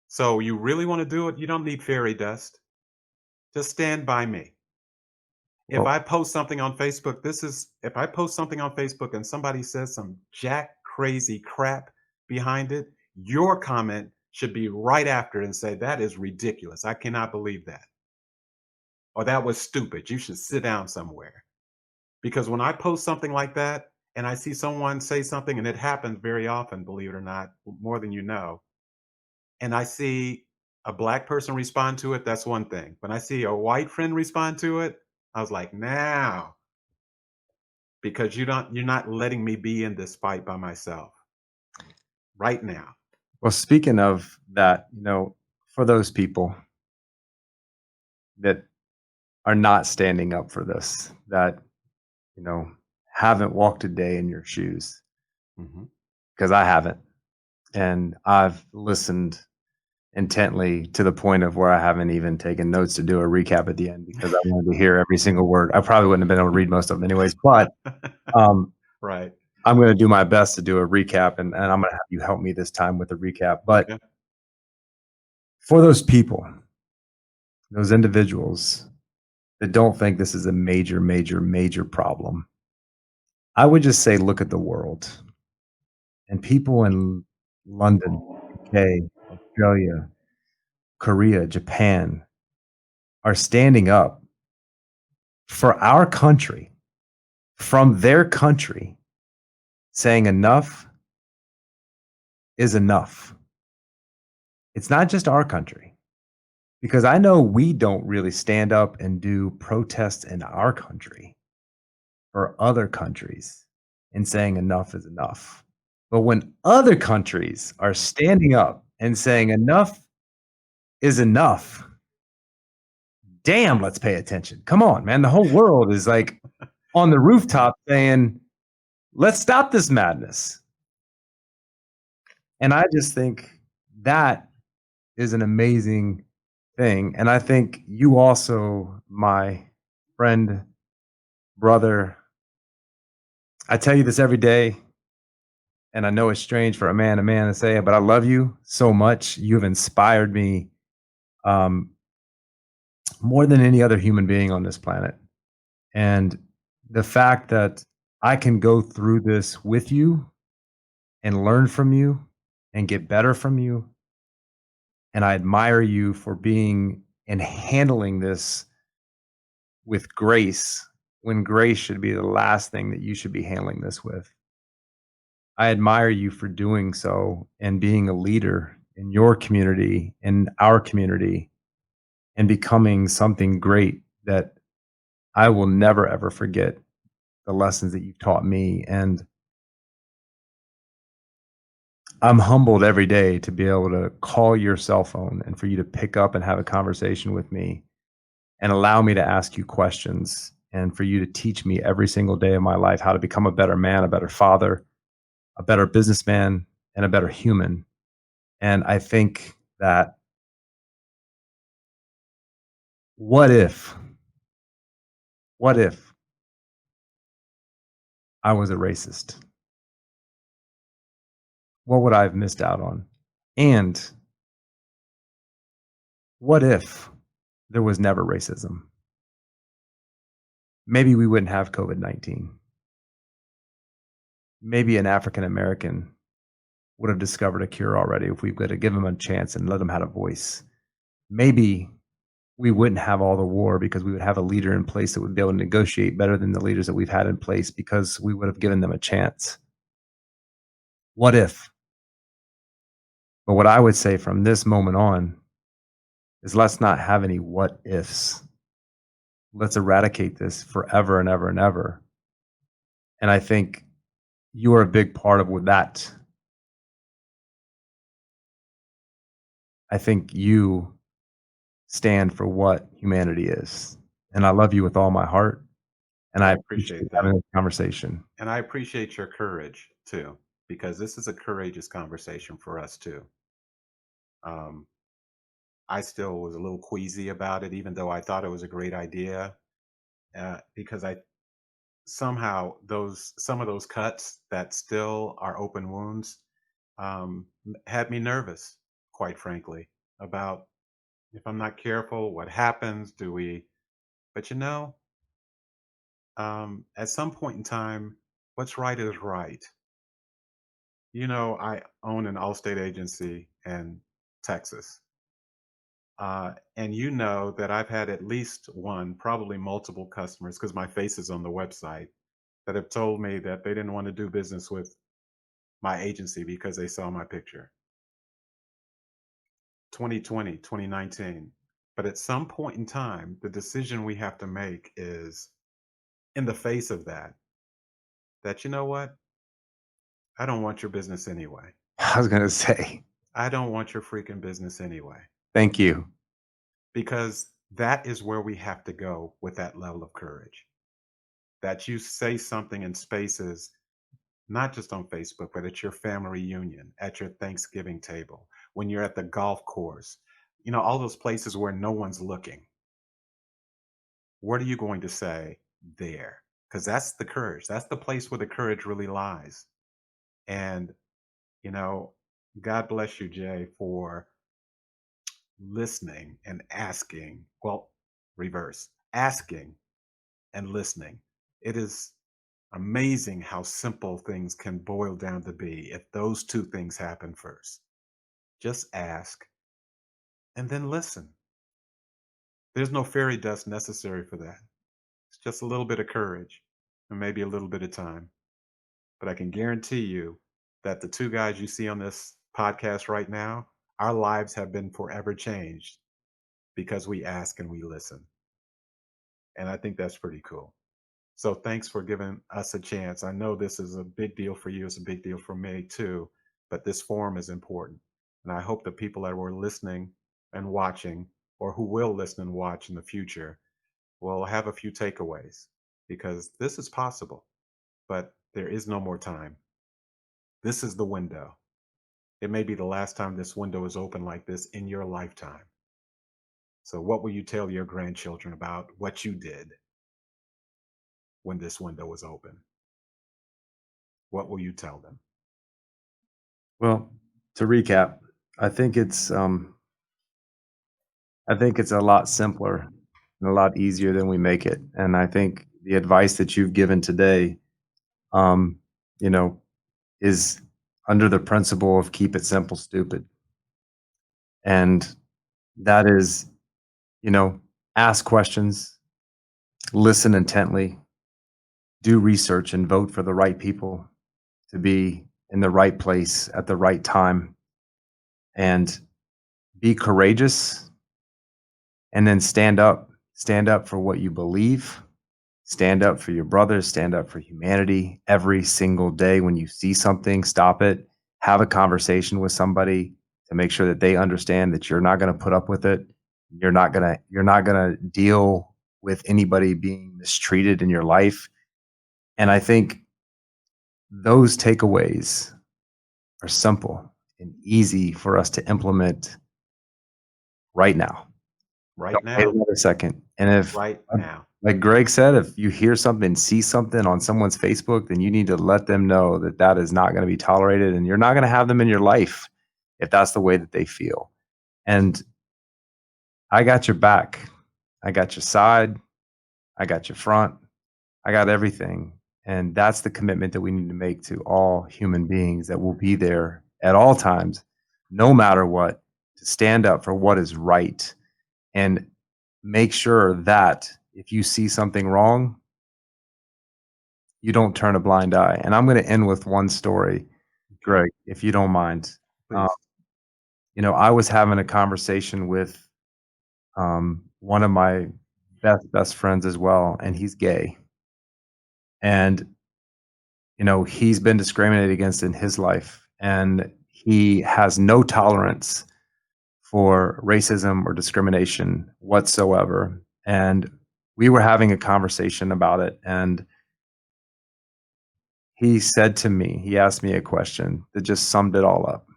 So you really want to do it? You don't need fairy dust. Just stand by me. If Well, I post something on Facebook, if I post something on Facebook and somebody says some jack crazy crap behind it, your comment should be right after it and say, that is ridiculous. I cannot believe that. Or that was stupid. You should sit down somewhere. Because when I post something like that and I see someone say something, and it happens very often, believe it or not, more than you know, and I see a Black person respond to it, that's one thing. When I see a white friend respond to it, I was like, now, because you're not letting me be in this fight by myself right now. well, speaking of that, for those people that are not standing up for this, that, you know, haven't walked a day in your shoes, Hmm. because I haven't. And I've listened intently to the point of where I haven't even taken notes to do a recap at the end because I wanted to hear every single word. I probably wouldn't have been able to read most of them anyways, but um, Right. I'm going to do my best to do a recap, and I'm going to have you help me this time with a recap. But Okay. for those people, those individuals that don't think this is a major, major, major problem, I would just say look at the world and people in London, UK, Australia, Korea, Japan are standing up for our country from their country saying enough is enough. It's not just our country, because I know we don't really stand up and do protests in our country for other countries and saying enough is enough. But when other countries are standing up and saying enough is enough, damn, let's pay attention. Come on, man. The whole world is like on the rooftop saying, let's stop this madness. And I just think that is an amazing thing. And I think you also, my friend, brother, I tell you this every day, and I know it's strange for a man to say it, but I love you so much. You've inspired me um, more than any other human being on this planet. And the fact that I can go through this with you and learn from you and get better from you. And I admire you for being and handling this with grace when grace should be the last thing that you should be handling this with. I admire you for doing so and being a leader in your community, in our community, and becoming something great that I will never ever forget the lessons that you've taught me. And I'm humbled every day to be able to call your cell phone and for you to pick up and have a conversation with me and allow me to ask you questions and for you to teach me every single day of my life how to become a better man, a better father, a better businessman, and a better human. And I think that what if, what if I was a racist? What would I have missed out on? And what if there was never racism? Maybe we wouldn't have COVID-19. Maybe an African American would have discovered a cure already if we could have given them a chance and let them have a voice. Maybe we wouldn't have all the war because we would have a leader in place that would be able to negotiate better than the leaders that we've had in place because we would have given them a chance. What if? But what I would say from this moment on is let's not have any what ifs. Let's eradicate this forever and ever and ever. And I think you are a big part of that. I think you stand for what humanity is. And I love you with all my heart. And Well, I I appreciate appreciate having that. this conversation. And I appreciate your courage too, because this is a courageous conversation for us too. Um, I still was a little queasy about it, even though I thought it was a great idea, because I somehow those some of those cuts that still are open wounds had me nervous, quite frankly, about if I'm not careful, what happens? Do we? But at some point in time, what's right is right. I own an Allstate agency in Texas. And you know that I've had at least one, probably multiple customers, because my face is on the website, that have told me that they didn't want to do business with my agency because they saw my picture. 2020, 2019. But at some point in time, the decision we have to make is in the face of that, that you know what? I don't want your business anyway. I was going to say, I don't want your freaking business anyway. thank you. Because that is where we have to go with that level of courage. That you say something in spaces, not just on Facebook, but at your family reunion, at your Thanksgiving table, when you're at the golf course, all those places where no one's looking. What are you going to say there? because that's the courage. That's the place where the courage really lies. And, you know, God bless you, Jay, for listening and asking. Well, reverse asking and listening. It is amazing how simple things can boil down to be if those two things happen first. Just ask and then listen. There's no fairy dust necessary for that. It's just a little bit of courage and maybe a little bit of time. But I can guarantee you that the two guys you see on this podcast right now, our lives have been forever changed because we ask and we listen. And I think that's pretty cool. So thanks for giving us a chance. I know this is a big deal for you. It's a big deal for me too, but this forum is important. And I hope the people that were listening and watching, or who will listen and watch in the future, will have a few takeaways because this is possible, but there is no more time. This is the window. It may be the last time this window is open like this in your lifetime. So, what will you tell your grandchildren about what you did when this window was open? What will you tell them? Well, to recap, I think it's um, I think it's a lot simpler and a lot easier than we make it. And I think the advice that you've given today, um, you know, is under the principle of keep it simple, stupid. And that is, you know, ask questions, listen intently, do research, and vote for the right people to be in the right place at the right time, and be courageous, and then stand up for what you believe, stand up for your brothers, stand up for humanity every single day. When you see something, stop it, have a conversation with somebody to make sure that they understand that you're not going to put up with it. You're not going to deal with anybody being mistreated in your life. And I think those takeaways are simple and easy for us to implement right now. Right Don't wait now, another second. And if, right now. like Greg said, if you hear something, see something on someone's Facebook, then you need to let them know that that is not going to be tolerated, and you're not going to have them in your life if that's the way that they feel. And I got your back. I got your side. I got your front. I got everything. And that's the commitment that we need to make to all human beings, that will be there at all times, no matter what, to stand up for what is right, and make sure that if you see something wrong, you don't turn a blind eye. And I'm going to end with one story, Okay, Greg, if you don't mind. Uh, please. I was having a conversation with one of my best friends as well, and he's gay. And he's been discriminated against in his life, and he has no tolerance for racism or discrimination whatsoever. And we were having a conversation about it, and he asked me a question that just summed it all up.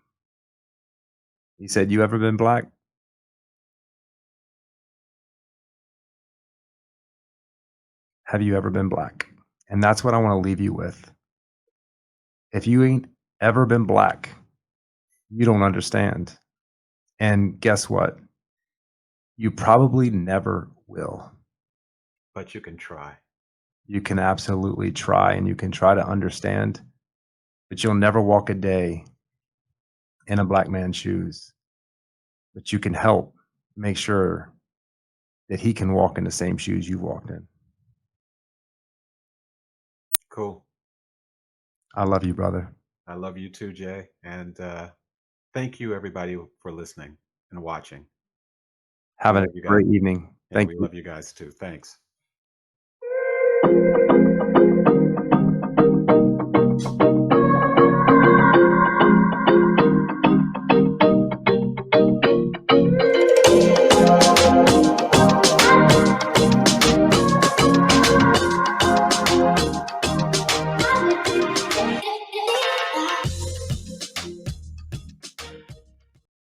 He said, "You ever been black?" Have you ever been black? And that's what I want to leave you with. If you ain't ever been black, you don't understand. And guess what? You probably never will. But you can try. You can absolutely try, and you can try to understand, but you'll never walk a day in a black man's shoes. But you can help make sure that he can walk in the same shoes you walked in. Cool. I love you, brother. I love you too, Jay. And thank you, everybody, for listening and watching. We Having a love you guys. great evening. Yeah, Thank we you. love you guys too. Thanks.